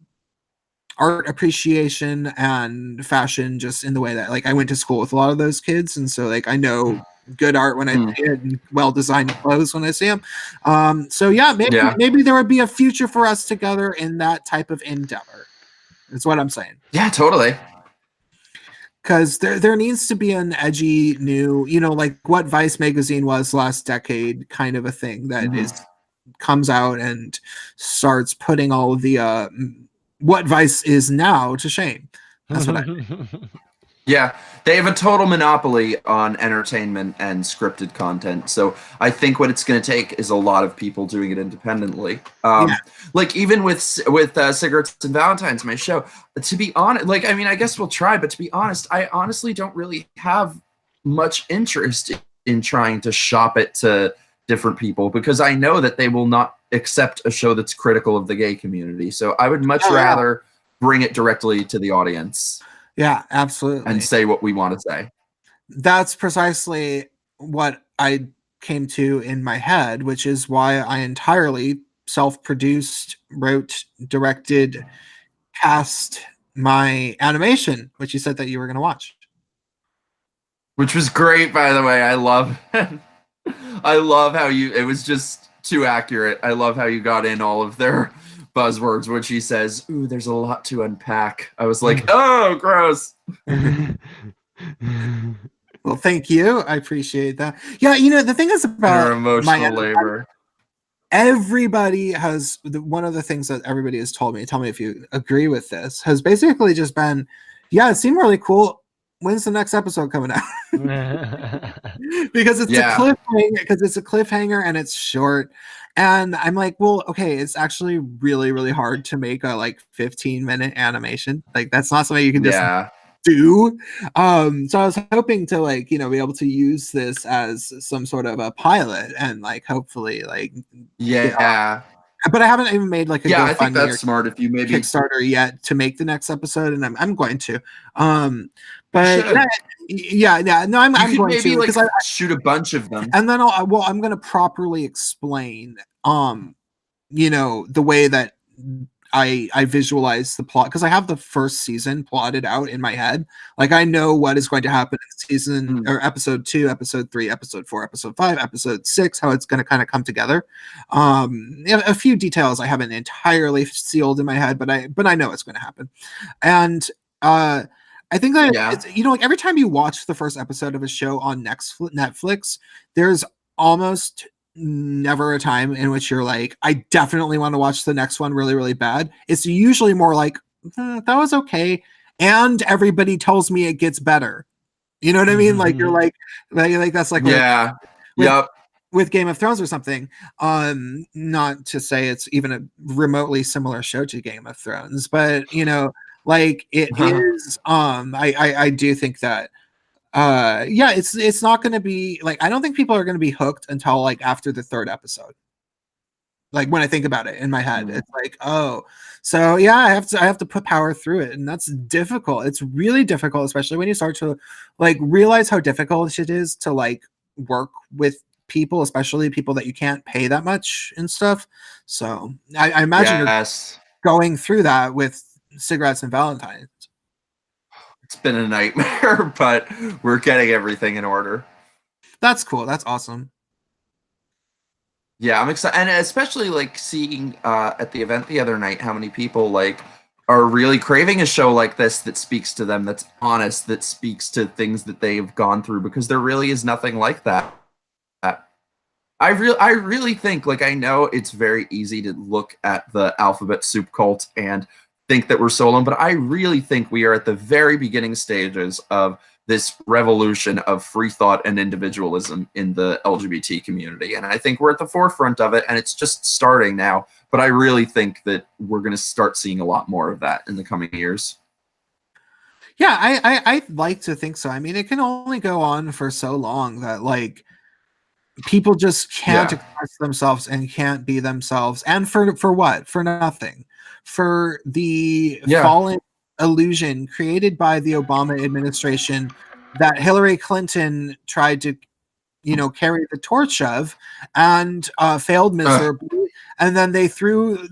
appreciation and fashion, just in the way that like I went to school with a lot of those kids, and so like I know good art when I see it and well designed clothes when I see them. So yeah, maybe there would be a future for us together in that type of endeavor. Is what I'm saying. Yeah, totally. Because there needs to be an edgy new, you know, like what Vice magazine was last decade, kind of a thing that comes out and starts putting all of the what Vice is now to shame. That's what I think. Yeah, they have a total monopoly on entertainment and scripted content. So I think what it's going to take is a lot of people doing it independently. Like even with Cigarettes and Valentines, my show, to be honest, like, I mean, I guess we'll try, but to be honest, I honestly don't really have much interest in trying to shop it to different people, because I know that they will not accept a show that's critical of the gay community. So I would much rather bring it directly to the audience. Yeah, absolutely. And say what we want to say. That's precisely what I came to in my head, which is why I entirely self-produced, wrote, directed, cast, my animation, which you said that you were going to watch. Which was great, by the way. I love I love how it was just too accurate. I love how you got in all of their buzzwords when she says, "Ooh, there's a lot to unpack." I was like, "Oh, gross." Well, thank you. I appreciate that. Yeah, the thing is Her about emotional labor. everybody has one of the things that everybody has told me, tell me if you agree with this, has basically just been, yeah, it seemed really cool. When's the next episode coming out? Because it's a cliffhanger and it's short. And I'm like, well, okay, it's actually really, really hard to make a 15-minute animation. Like, that's not something you can just do. So I was hoping to be able to use this as some sort of a pilot and hopefully but I haven't even made a GoFundMe I think that's or smart if you maybe Kickstarter yet to make the next episode, and I'm going to. But no, I'm going maybe to because I shoot a bunch of them, and then I'm going to properly explain the way that I visualize the plot, because I have the first season plotted out in my head. I know what is going to happen in season or episode 2, episode 3, episode 4, episode 5, episode 6, how it's going to kind of come together. A few details I haven't entirely sealed in my head, but I know it's going to happen. And I think that it's, every time you watch the first episode of a show on Netflix, there's almost never a time in which you're like, I definitely want to watch the next one really, really bad. It's usually more like, that was okay, and everybody tells me it gets better. You know what I mean? Like, you're like that's like with Game of Thrones or something. Not to say it's even a remotely similar show to Game of Thrones, but it is. I do think that it's not going to be I don't think people are going to be hooked until after the 3rd episode. When I think about it in my head, it's oh, so yeah, I have to put power through it, and that's difficult. It's really difficult, especially when you start to realize how difficult it is to work with people, especially people that you can't pay that much and stuff. So I imagine you're going through that with Cigarettes and Valentines. It's been a nightmare, but we're getting everything in order. That's cool. That's awesome. Yeah, I'm excited, and especially seeing at the event the other night how many people are really craving a show like this that speaks to them, that's honest, that speaks to things that they've gone through, because there really is nothing like that. I really think I know it's very easy to look at the alphabet soup cult and think that we're so alone, but I really think we are at the very beginning stages of this revolution of free thought and individualism in the LGBT community. And I think we're at the forefront of it, and it's just starting now. But I really think that we're going to start seeing a lot more of that in the coming years. Yeah, I'd like to think so. I mean, it can only go on for so long that people just can't express themselves and can't be themselves. And for what? For nothing. For the fallen illusion created by the Obama administration that Hillary Clinton tried to carry the torch of, and failed miserably. And then they threw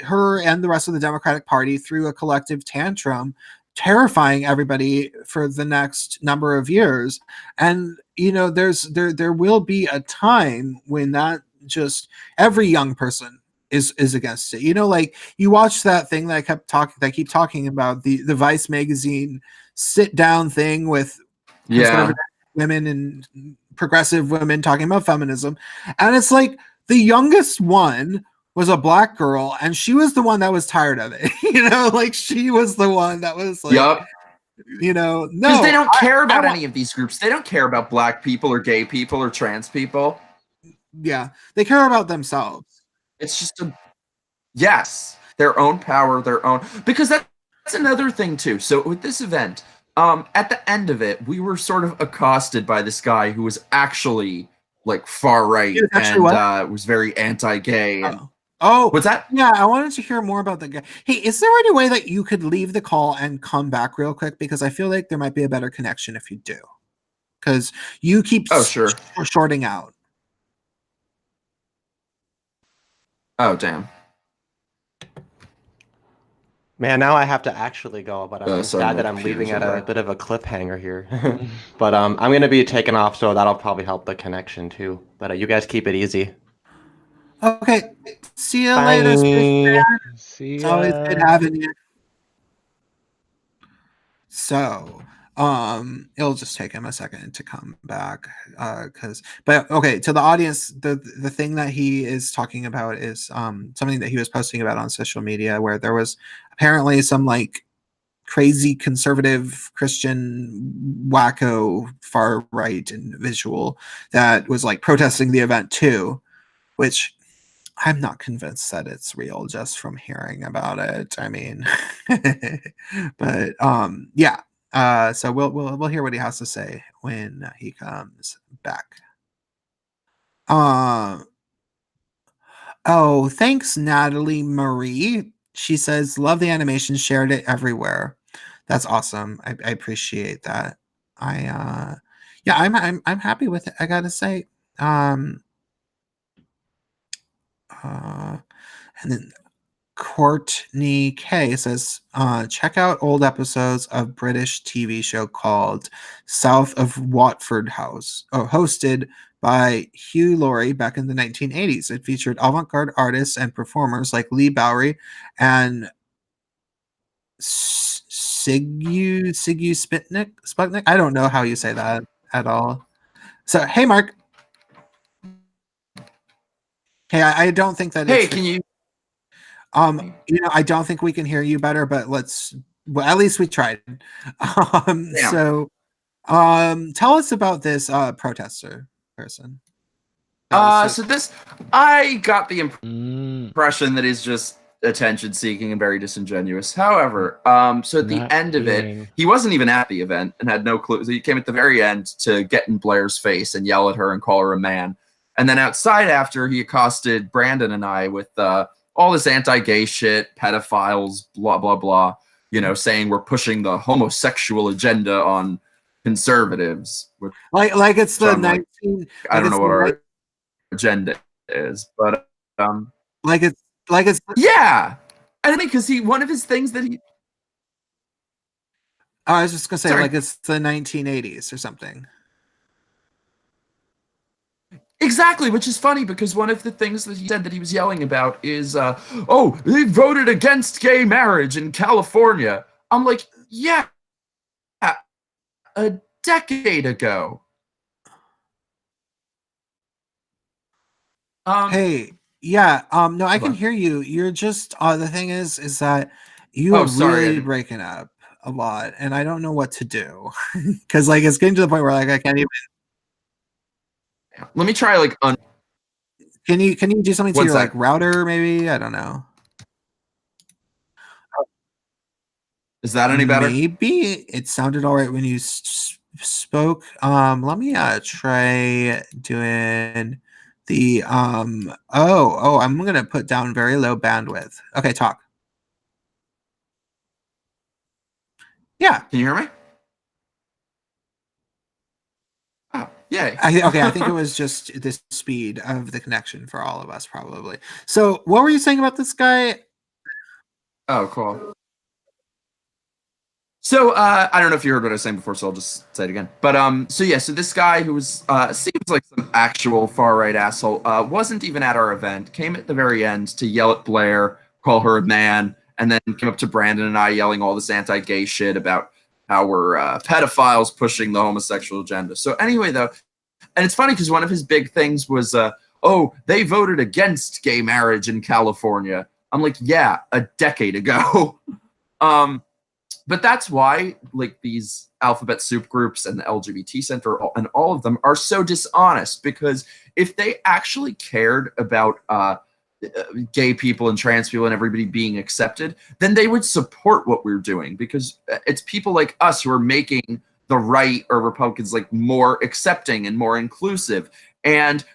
her and the rest of the Democratic Party through a collective tantrum, terrifying everybody for the next number of years. And there will be a time when that just every young person is against it. You watch that thing that I keep talking about, the Vice magazine sit down thing with conservative women and progressive women talking about feminism, and it's the youngest one was a black girl, and she was the one that was tired of it. She was the one that was no, because they don't care about any of these groups. They don't care about black people or gay people or trans people. Yeah, they care about themselves. It's just their own power, their own, because that's another thing too. So with this event, at the end of it, we were sort of accosted by this guy who was actually far right and was very anti-gay. And what's that? Yeah, I wanted to hear more about the guy. Hey, is there any way that you could leave the call and come back real quick? Because I feel like there might be a better connection if you do. Because you keep shorting out. Oh, damn. Man, now I have to actually go, but I'm Sorry, sad my that I'm computer's leaving at a over. bit of a cliffhanger here. But I'm gonna be taking off, so that'll probably help the connection too. But you guys keep it easy. Okay. See you later, Space Bye. Man. See It's always good ya. having you. So, it'll just take him a second to come back. But okay, to the audience, the thing that he is talking about is something that he was posting about on social media, where there was apparently some like crazy conservative Christian wacko far right individual that was like protesting the event too, which I'm not convinced that it's real just from hearing about it. I mean, but yeah. So we'll hear what he has to say when he comes back. Oh, thanks, Natalie Marie. She says, love the animation, shared it everywhere. That's awesome. I appreciate that. Yeah, I'm happy with it, I gotta say. Um and then Courtney K says, check out old episodes of British TV show called South of Watford House, hosted by Hugh Laurie back in the 1980s. It featured avant-garde artists and performers like Lee Bowery and Sigu Sputnik. I don't know how you say that at all. So, hey, Mark. Hey, I don't think that Hey, it's can you? I don't think we can hear you better, but well, at least we tried. Yeah. So, tell us about this protester person. So this, I got the Mm, impression that he's just attention seeking and very disingenuous. However, so at the not end of it, being. he wasn't even at the event and had no clue. So he came at the very end to get in Blaire's face and yell at her and call her a man. And then outside after, he accosted Brandon and I with all this anti-gay shit, pedophiles, blah blah blah. Saying we're pushing the homosexual agenda on conservatives. Which like it's the I'm like, 19 I like don't it's know what the our agenda is, but like it's yeah. I think because one of his things that he I was just gonna say sorry like it's the 1980s or something. exactly, which is funny because one of the things that he said that he was yelling about is oh, they voted against gay marriage in California. I'm like, yeah, a decade ago. Hey, yeah, no, I Hold can on. hear you. You're just the thing is that you are Oh, sorry. really breaking up a lot, and I don't know what to do because like it's getting to the point where like I can't even. Let me try like Can you do something to one your like sec. router? Maybe I don't know. Is that any better? Maybe it sounded all right when you spoke. Let me try doing the I'm gonna put down very low bandwidth. Okay, talk. Yeah. Can you hear me? Oh, yay. Okay, I think it was just the speed of the connection for all of us, probably. So, what were you saying about this guy? Oh, cool. So I don't know if you heard what I was saying before, so I'll just say it again. But so yeah, so this guy who was seems like some actual far right asshole wasn't even at our event. Came at the very end to yell at Blaire, call her a man, and then came up to Brandon and I yelling all this anti-gay shit about how we're pedophiles pushing the homosexual agenda. So anyway, though, and it's funny because one of his big things was, oh, they voted against gay marriage in California. I'm like, yeah, a decade ago. um, but that's why like these alphabet soup groups and the LGBT Center and all of them are so dishonest, because if they actually cared about gay people and trans people and everybody being accepted, then they would support what we're doing, because it's people like us who are making the right or Republicans like more accepting and more inclusive. And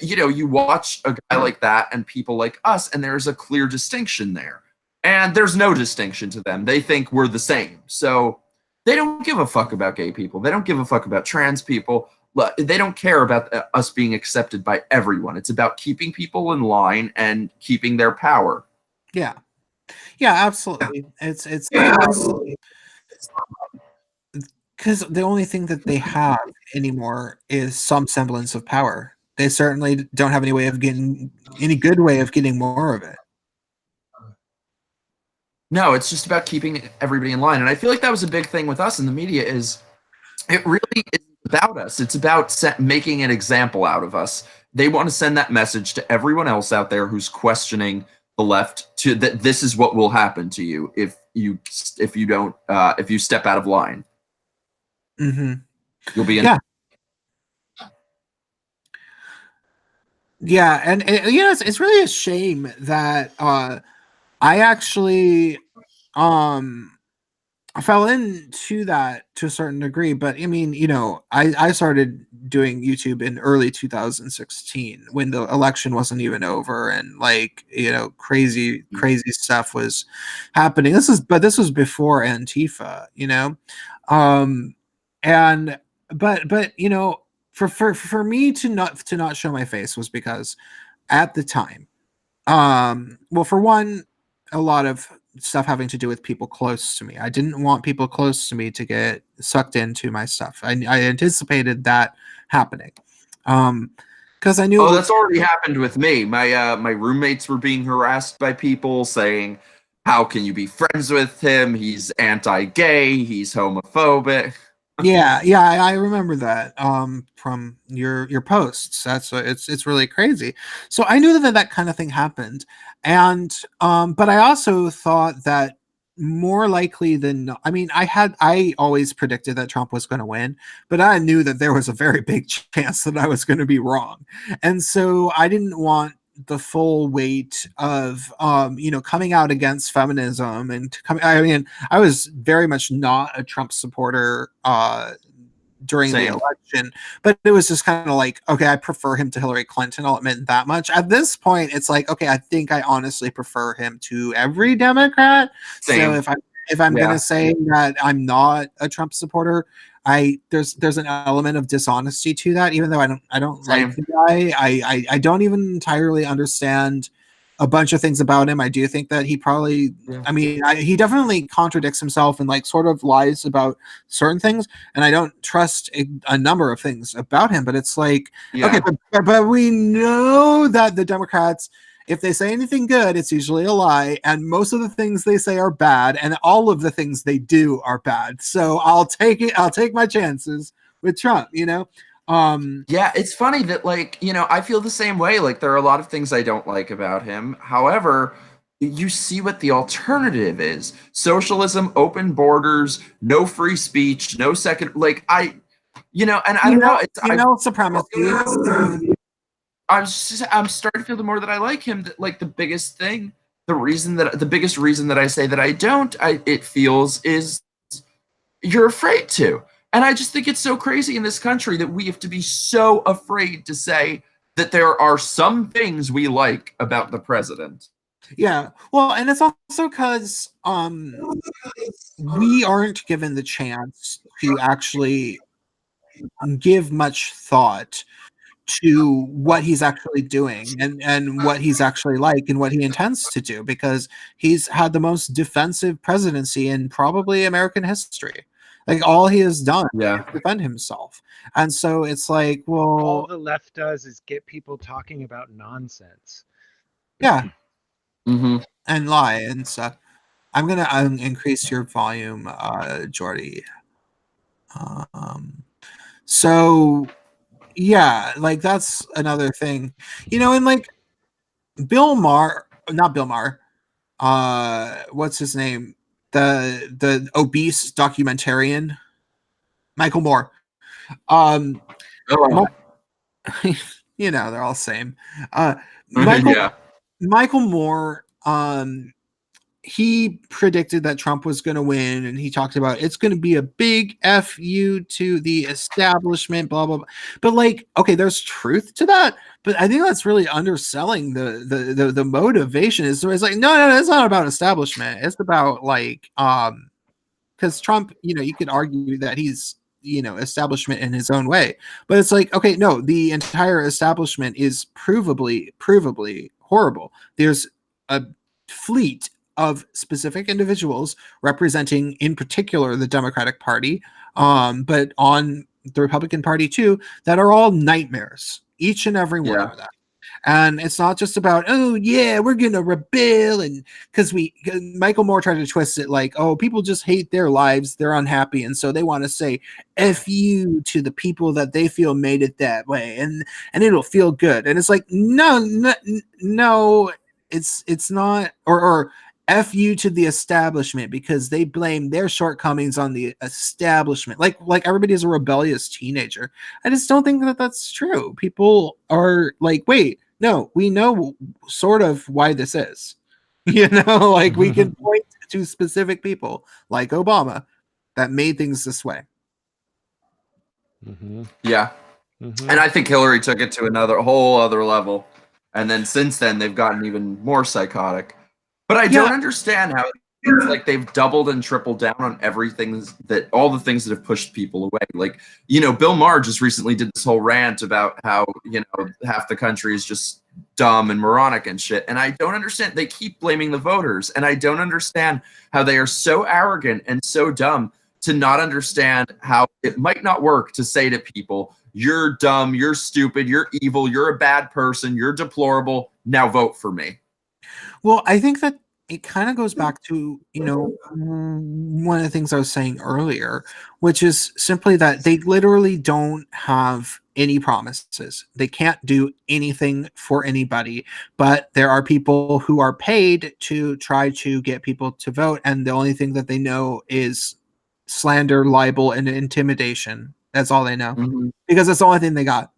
you watch a guy like that and people like us, and there's a clear distinction there. And there's no distinction to them. They think we're the same. So they don't give a fuck about gay people. They don't give a fuck about trans people. They don't care about us being accepted by everyone. It's about keeping people in line and keeping their power. Yeah. Yeah, absolutely. It's because the only thing that they have anymore is some semblance of power. They certainly don't have any good way of getting more of it. No, it's just about keeping everybody in line. And I feel like that was a big thing with us in the media is it really is about us. It's about making an example out of us. They want to send that message to everyone else out there who's questioning the left to that this is what will happen to you if you don't if you step out of line. Mm-hmm. You'll be in. Yeah. Yeah, and it's really a shame that I actually I fell into that to a certain degree, but I mean, I started doing YouTube in early 2016 when the election wasn't even over and like, crazy stuff was happening. This was before Antifa, Um and but for me to not show my face was because at the time, well, for one, a lot of stuff having to do with people close to me. I didn't want people close to me to get sucked into my stuff. I anticipated that happening. Because I knew. Oh, that's already happened with me. My roommates were being harassed by people saying, "How can you be friends with him? He's anti-gay. He's homophobic." Yeah, I remember that from your posts. It's really crazy. So I knew that kind of thing happened, and but I also thought that more likely than not, I mean, I always predicted that Trump was going to win, but I knew that there was a very big chance that I was going to be wrong, and so I didn't want the full weight of coming out against feminism and I mean, I was very much not a Trump supporter during the Same. election, but it was just kind of like, okay, I prefer him to Hillary Clinton. I'll admit that much. At this point, it's like, okay, I think I honestly prefer him to every Democrat. Same. So if I'm Yeah. gonna say that I'm not a Trump supporter, there's an element of dishonesty to that, even though I don't Same. like the guy. I don't even entirely understand a bunch of things about him. I do think that he probably, Yeah. I mean, he definitely contradicts himself and like sort of lies about certain things, and I don't trust a number of things about him. But it's like, Yeah. okay, but we know that the Democrats, if they say anything good, it's usually a lie, and most of the things they say are bad, and all of the things they do are bad. So I'll take it. I'll take my chances with Trump. Yeah, it's funny that I feel the same way. Like there are a lot of things I don't like about him. However, you see what the alternative is. Socialism, open borders, no free speech, no second and I don't know, supremacy. I'm starting to feel the more that I like him that like the biggest reason that I say that I don't, it feels is you're afraid to. And I just think it's so crazy in this country that we have to be so afraid to say that there are some things we like about the president. Yeah. Well, and it's also because we aren't given the chance to actually give much thought to what he's actually doing and what he's actually like and what he intends to do, because he's had the most defensive presidency in probably American history. Like all he has done is defend himself. And so it's like, well, all the left does is get people talking about nonsense. Yeah. Mm-hmm. And lie and stuff. I'm gonna increase your volume, Jordy. So yeah, like that's another thing, and like not Bill Maher, what's his name, the obese documentarian, Michael Moore. They're all same. Michael Moore, he predicted that Trump was going to win, and he talked about it's going to be a big fu to the establishment, blah blah blah. But like, okay, there's truth to that, but I think that's really underselling the motivation. It's like no, it's not about establishment. It's about like because Trump, you could argue that he's establishment in his own way, but it's like, okay, no, the entire establishment is provably horrible. There's a fleet of specific individuals representing, in particular, the Democratic Party, but on the Republican Party too, that are all nightmares. Each and every one of them. And it's not just about, oh yeah, we're gonna rebel, and because Michael Moore tried to twist it like, oh, people just hate their lives, they're unhappy, and so they want to say F you to the people that they feel made it that way, and it'll feel good. And it's like, no, it's not, or F you to the establishment, because they blame their shortcomings on the establishment. Like everybody's a rebellious teenager. I just don't think that that's true. People are like, wait, no, we know sort of why this is. You know, like we can point to specific people like Obama that made things this way. Yeah. And I think Hillary took it to a whole other level. And then since then, they've gotten even more psychotic. But I don't understand how it's like they've doubled and tripled down on all the things that have pushed people away. Like, Bill Maher just recently did this whole rant about how, half the country is just dumb and moronic and shit. And I don't understand. They keep blaming the voters. And I don't understand how they are so arrogant and so dumb to not understand how it might not work to say to people, you're dumb, you're stupid, you're evil, you're a bad person, you're deplorable, now vote for me. Well, I think that it kind of goes back to, one of the things I was saying earlier, which is simply that they literally don't have any promises. They can't do anything for anybody, but there are people who are paid to try to get people to vote. And the only thing that they know is slander, libel, and intimidation. That's all they know, because that's the only thing they got.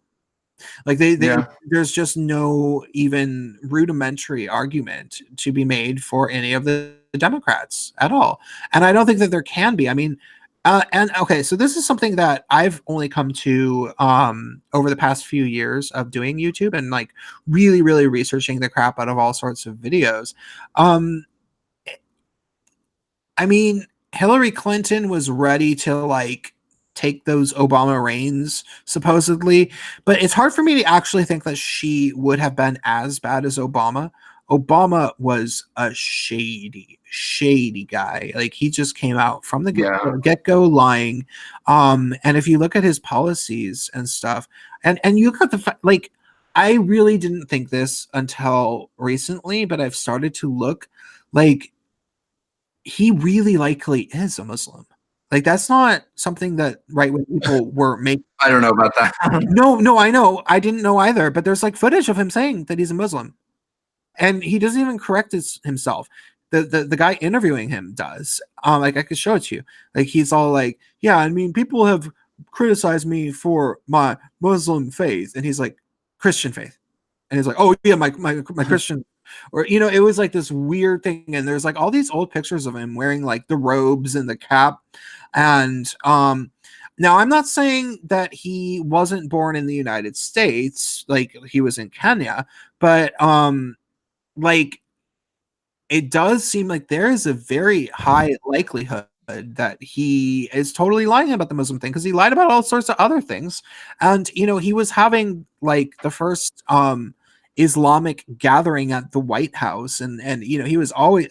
Like there's just no even rudimentary argument to be made for any of the Democrats at all. And I don't think that there can be. I mean, and okay, so this is something that I've only come to over the past few years of doing YouTube and like really, really researching the crap out of all sorts of videos. I mean, Hillary Clinton was ready to like take those Obama reigns, supposedly, but it's hard for me to actually think that she would have been as bad as Obama. Obama was a shady guy. Like he just came out from the get-go lying. And if you look at his policies and stuff, and you look at the like, I really didn't think this until recently, but I've started to look like he really likely is a Muslim. Like that's not something that right-wing people were making. I don't know about that. No, I know. I didn't know either. But there's like footage of him saying that he's a Muslim, and he doesn't even correct himself. The guy interviewing him does. Like I could show it to you. Like he's all like, "Yeah, I mean, people have criticized me for my Muslim faith," and he's like, "Christian faith," and he's like, "Oh yeah, my Christian." Or it was like this weird thing, and there's like all these old pictures of him wearing like the robes and the cap. And now I'm not saying that he wasn't born in the United States, like he was in Kenya, but like it does seem like there is a very high likelihood that he is totally lying about the Muslim thing, because he lied about all sorts of other things. And he was having like the first Islamic gathering at the White House, and he was always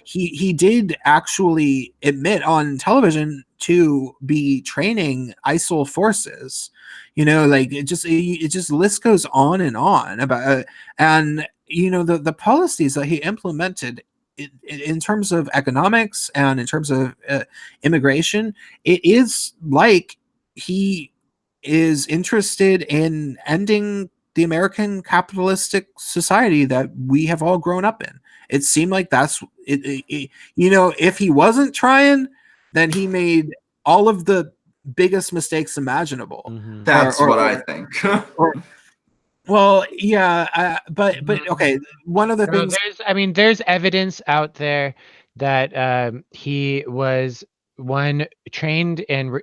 he did actually admit on television to be training ISIL forces. Like it just list goes on and on about and the policies that he implemented in terms of economics and in terms of immigration. It is like he is interested in ending the American capitalistic society that we have all grown up in. It seemed like that's it. If he wasn't trying, then he made all of the biggest mistakes imaginable. That's what I think. Well, yeah, but okay. One of the things, there's evidence out there that he was trained in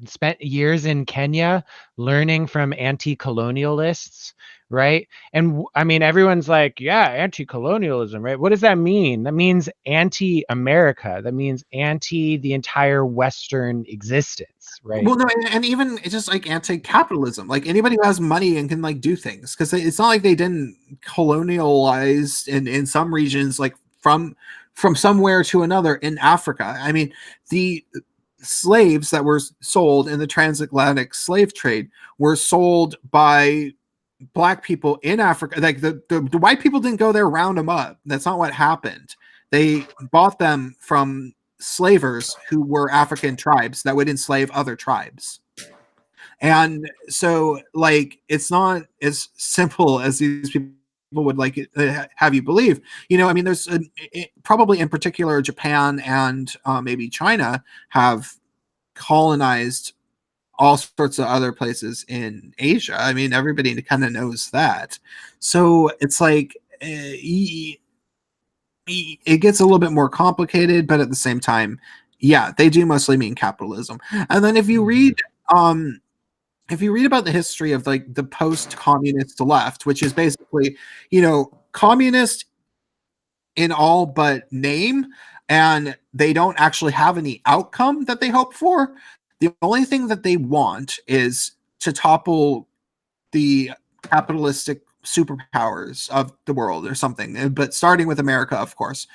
spent years in Kenya learning from anti-colonialists, right? And everyone's like, yeah, anti-colonialism, right? What does that mean? That means anti-America. That means anti the entire Western existence, right? Well, no, and even it's just like anti-capitalism. Like anybody who has money and can like do things, because it's not like they didn't colonialize in some regions, like from from somewhere to another in Africa. I mean, the slaves that were sold in the transatlantic slave trade were sold by black people in Africa. Like the white people didn't go there, round them up. That's not what happened. They bought them from slavers who were African tribes that would enslave other tribes. And so, like, it's not as simple as these people would like have you believe. I mean, there's probably in particular Japan and maybe China have colonized all sorts of other places in Asia. I mean, everybody kind of knows that. So it's like it gets a little bit more complicated, but at the same time, yeah, they do mostly mean capitalism. And then if you read about the history of like the post-communist left, which is basically, communist in all but name, and they don't actually have any outcome that they hope for. The only thing that they want is to topple the capitalistic superpowers of the world or something, but starting with America, of course.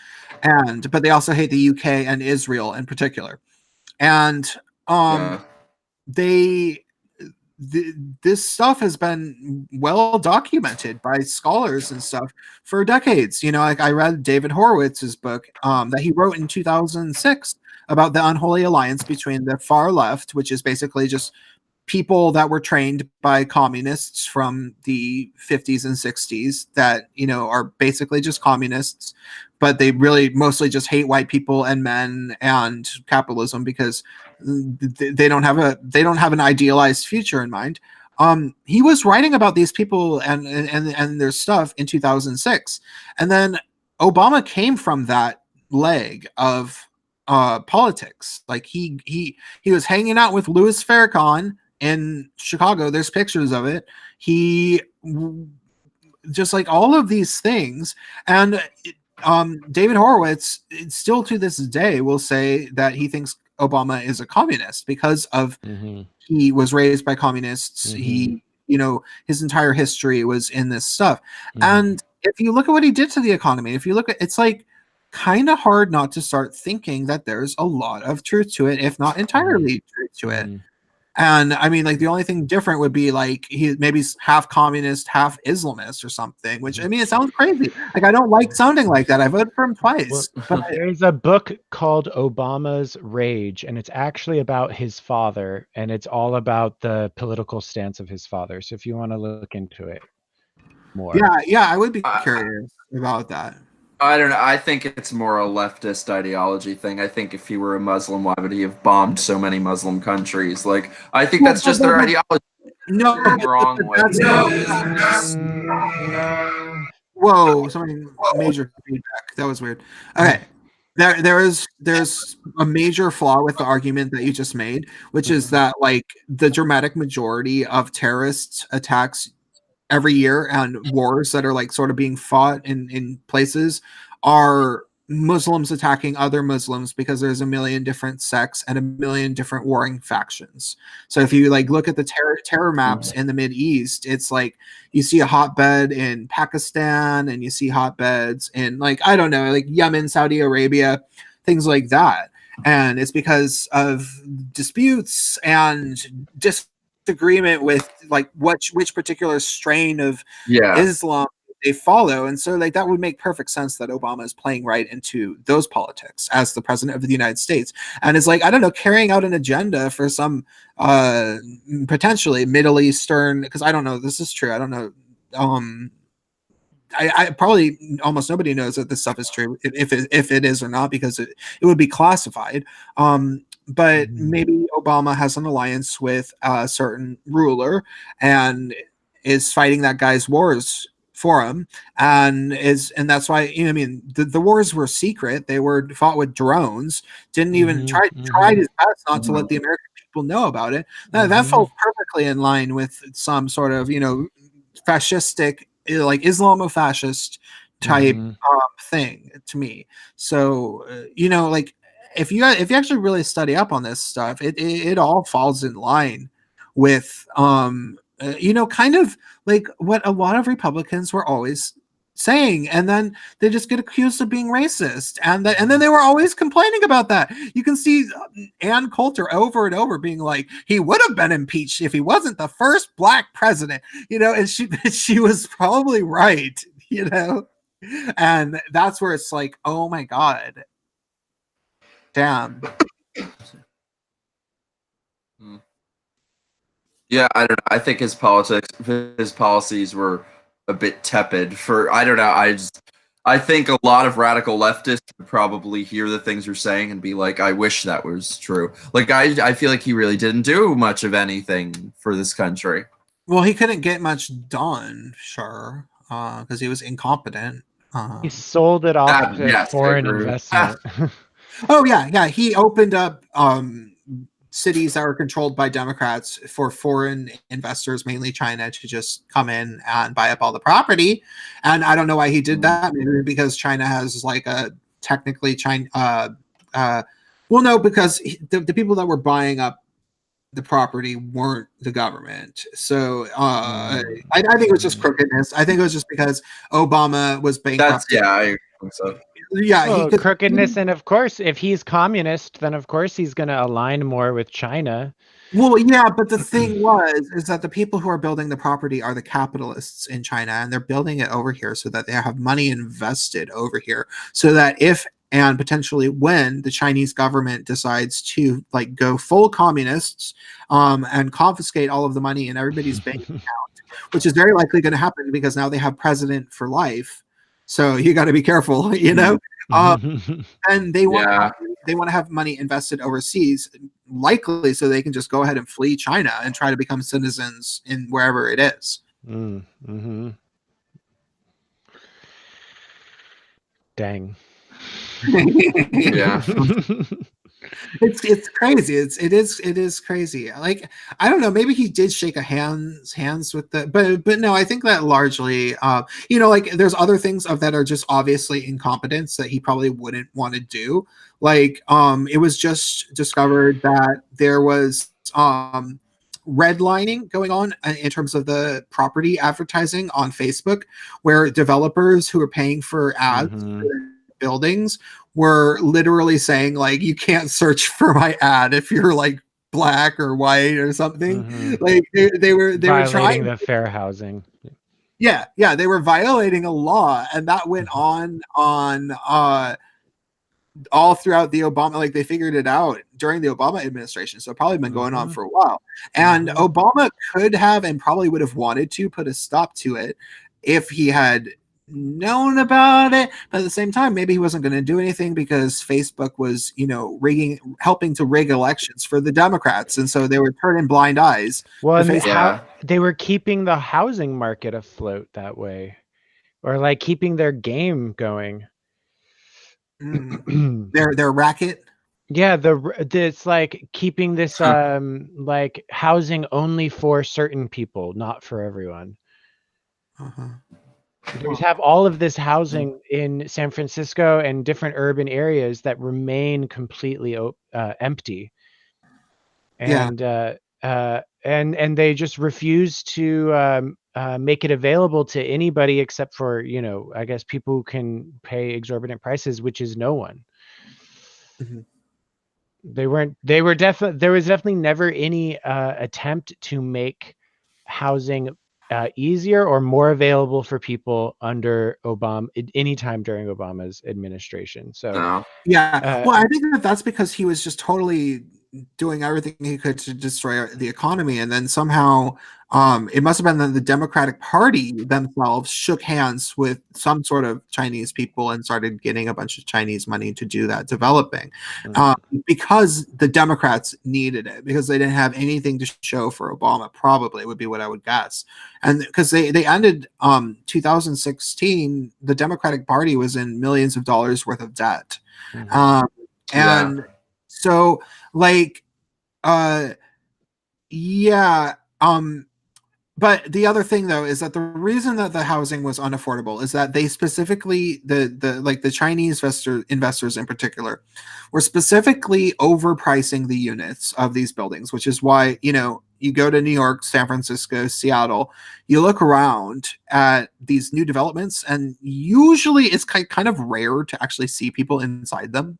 But they also hate the UK and Israel in particular. And this stuff has been well documented by scholars and stuff for decades. Like I read David Horowitz's book that he wrote in 2006 about the unholy alliance between the far left, which is basically just people that were trained by communists from the 50s and 60s that, are basically just communists, but they really mostly just hate white people and men and capitalism because they don't have an idealized future in mind. He was writing about these people and their stuff in 2006. And then Obama came from that leg of politics. Like he was hanging out with Louis Farrakhan in Chicago. There's pictures of it. He just like all of these things. And David Horowitz still to this day will say that he thinks Obama is a communist because of he was raised by communists. He, his entire history was in this stuff. And if you look at what he did to the economy, if you look at, it's like kind of hard not to start thinking that there's a lot of truth to it, if not entirely truth to it. And I mean, like the only thing different would be like he maybe half communist, half Islamist or something, which I mean, it sounds crazy. Like I don't like sounding like that. I voted for him twice. Well, there's a book called Obama's Rage, and it's actually about his father, and it's all about the political stance of his father. So if you want to look into it more. Yeah, I would be curious about that. I don't know. I think it's more a leftist ideology thing. I think if he were a Muslim, why would he have bombed so many Muslim countries? Like, I think that's just their ideology. No, wrong with. Whoa! Somebody major feedback. That was weird. Okay, there's a major flaw with the argument that you just made, which is that like the dramatic majority of terrorist attacks every year and wars that are like sort of being fought in places are Muslims attacking other Muslims because there's a million different sects and a million different warring factions. So if you like look at the terror maps in the Mideast, it's like you see a hotbed in Pakistan and you see hotbeds in like, I don't know, like Yemen, Saudi Arabia, things like that. And it's because of disputes and disagreement with like which particular strain of Islam they follow. And so like that would make perfect sense that Obama is playing right into those politics as the president of the United States and is like, I don't know, carrying out an agenda for some potentially Middle Eastern, because I don't know, this is true, I don't know, I probably almost nobody knows that this stuff is true if it is or not, because it would be classified. But maybe Obama has an alliance with a certain ruler and is fighting that guy's wars for him, and that's why I mean the wars were secret. They were fought with drones. Didn't even tried his best not to let the American people know about it. That falls perfectly in line with some sort of fascistic, like Islamo-fascist type thing to me. So like. If you actually really study up on this stuff, it all falls in line with kind of like what a lot of Republicans were always saying, and then they just get accused of being racist, and then they were always complaining about that. You can see Ann Coulter over and over being like, he would have been impeached if he wasn't the first black president, and she was probably right, and that's where it's like, oh my god, damn. Yeah, I don't know. I think his policies were a bit tepid. I don't know. I think a lot of radical leftists would probably hear the things you're saying and be like, I wish that was true. Like, I feel like he really didn't do much of anything for this country. Well, he couldn't get much done, sure, because he was incompetent. He sold it off to yes, foreign investment. Oh yeah. He opened up cities that were controlled by Democrats for foreign investors, mainly China, to just come in and buy up all the property. And I don't know why he did that. Maybe because China has like a technically China. Well, no, because the people that were buying up the property weren't the government. So I think it was just crookedness. I think it was just because Obama was bankrupt. I think so. Yeah, crookedness, and of course, if he's communist, then of course he's going to align more with China. Well, yeah, but the thing is that the people who are building the property are the capitalists in China, and they're building it over here so that they have money invested over here, so that if and potentially when the Chinese government decides to like go full communists and confiscate all of the money in everybody's bank account, which is very likely going to happen because now they have president for life. So you got to be careful, and they want to have money invested overseas, likely so they can just go ahead and flee China and try to become citizens in wherever it is. Dang. Yeah. It's crazy. It is crazy. Like, I don't know, maybe he did shake hands with the but no, I think that largely like there's other things that are just obviously incompetence that he probably wouldn't want to do. Like it was just discovered that there was redlining going on in terms of the property advertising on Facebook, where developers who are paying for ads for buildings were literally saying like, you can't search for my ad if you're like black or white or something. Like they were violating the fair housing. Yeah, they were violating a law, and that went on all throughout the Obama, like they figured it out during the Obama administration. So probably been going on for a while. And Obama could have and probably would have wanted to put a stop to it if he had known about it, but at the same time, maybe he wasn't going to do anything because Facebook was, helping to rig elections for the Democrats, and so they were turning blind eyes. Well, they were keeping the housing market afloat that way, or like keeping their game going. Their racket. Yeah, it's like keeping this like housing only for certain people, not for everyone. You have all of this housing in San Francisco and different urban areas that remain completely empty, and and they just refuse to make it available to anybody except for I guess people who can pay exorbitant prices, which is no one. There was definitely never any attempt to make housing easier or more available for people under Obama anytime during Obama's administration. So well, I think that's because he was just totally doing everything he could to destroy the economy, and then somehow it must have been that the Democratic Party themselves shook hands with some sort of Chinese people and started getting a bunch of Chinese money to do that developing, because the Democrats needed it, because they didn't have anything to show for Obama, probably would be what I would guess. And because they ended 2016, the Democratic Party was in millions of dollars worth of debt. So like but the other thing though is that the reason that the housing was unaffordable is that they specifically the Chinese investors in particular were specifically overpricing the units of these buildings, which is why you go to New York, San Francisco, Seattle, you look around at these new developments, and usually it's kind of rare to actually see people inside them.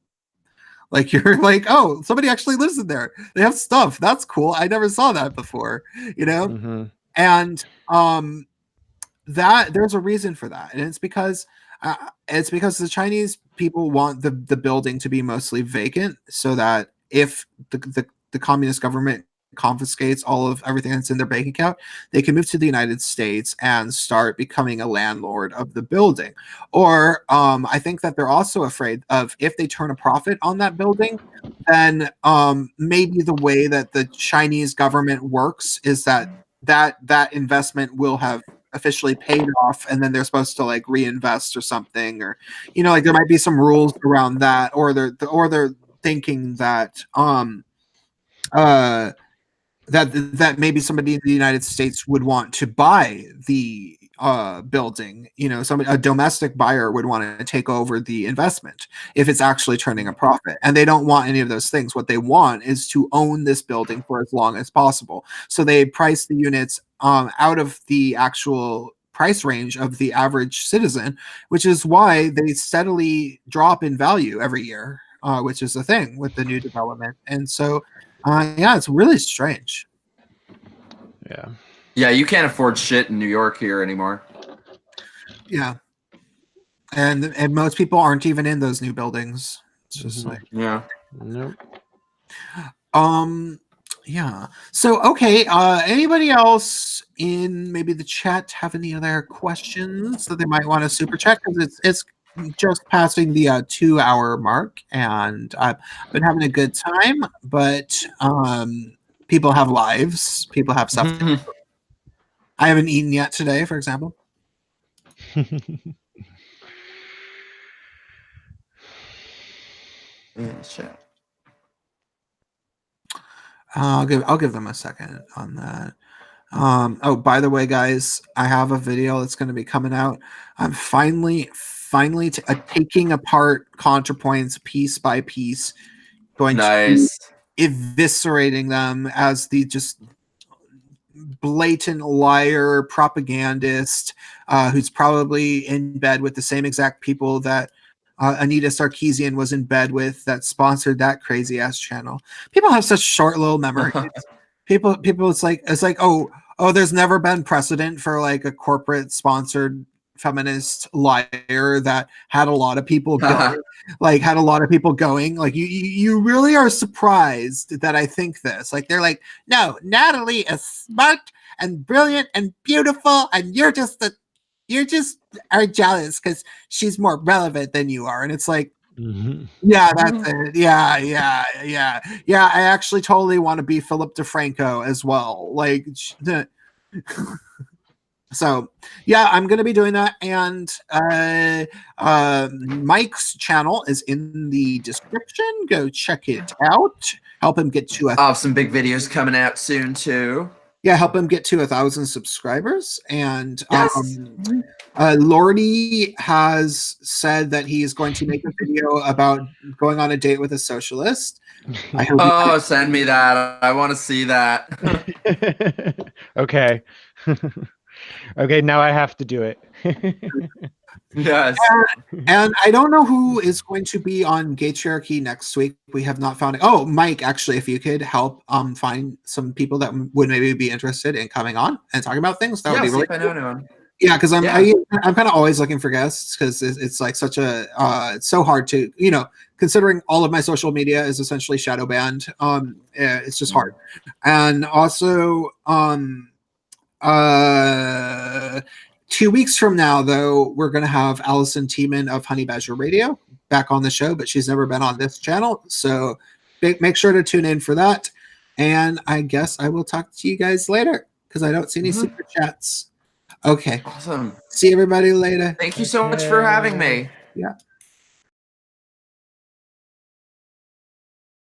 Like you're like, oh, somebody actually lives in there. They have stuff. That's cool. I never saw that before, you know? Mm-hmm. And that there's a reason for that. And it's because the Chinese people want the building to be mostly vacant so that if the communist government confiscates all of everything that's in their bank account, they can move to the United States and start becoming a landlord of the building. Or I think that they're also afraid of if they turn a profit on that building, then maybe the way that the Chinese government works is that investment will have officially paid off, and then they're supposed to like reinvest or something, or like there might be some rules around that, or they're thinking that that maybe somebody in the United States would want to buy the building. A domestic buyer would want to take over the investment if it's actually turning a profit, and they don't want any of those things. What they want is to own this building for as long as possible. So they price the units out of the actual price range of the average citizen, which is why they steadily drop in value every year, which is the thing with the new development. And so yeah, it's really strange. Yeah, you can't afford shit in New York here anymore. Yeah, and most people aren't even in those new buildings. It's just like Nope. Yeah. So okay, anybody else in maybe the chat have any other questions that they might want to super chat, because it's just passing the 2-hour mark, and I've been having a good time, but people have lives, people have stuff to do. I haven't eaten yet today, for example. Shit. I'll give them a second on that. Oh, by the way, guys, I have a video that's going to be coming out. I'm finally taking apart ContraPoints piece by piece, going to eviscerating them as the just blatant liar propagandist who's probably in bed with the same exact people that Anita Sarkeesian was in bed with, that sponsored that crazy ass channel. People have such short little memories. people it's like oh, there's never been precedent for like a corporate sponsored feminist liar that had a lot of people going. Like you really are surprised that I think this. Like they're like, no, Natalie is smart and brilliant and beautiful, and you're just are jealous because she's more relevant than you are. And it's like, yeah, that's it. Yeah. I actually totally want to be Philip DeFranco as well. Like, so yeah, I'm gonna be doing that, and Mike's channel is in the description. Go check it out. Help him get to some big videos coming out soon too. Yeah, help him get to 1,000 subscribers. And Lordy has said that he's going to make a video about going on a date with a socialist. Send me that. I want to see that. Okay. Okay, now I have to do it. Yes. And I don't know who is going to be on Gaytriachy next week. We have not found it. Oh, Mike, actually, if you could help find some people that would maybe be interested in coming on and talking about things, that would be really cool. I know anyone. Yeah, because I'm kind of always looking for guests, because it's like such a it's so hard to, considering all of my social media is essentially shadow banned. It's just hard. And also 2 weeks from now, though, we're going to have Allison Tiemann of Honey Badger Radio back on the show, but she's never been on this channel. So make sure to tune in for that. And I guess I will talk to you guys later, because I don't see any super chats. Okay. Awesome. See everybody later. Thank you so much for having me. Yeah.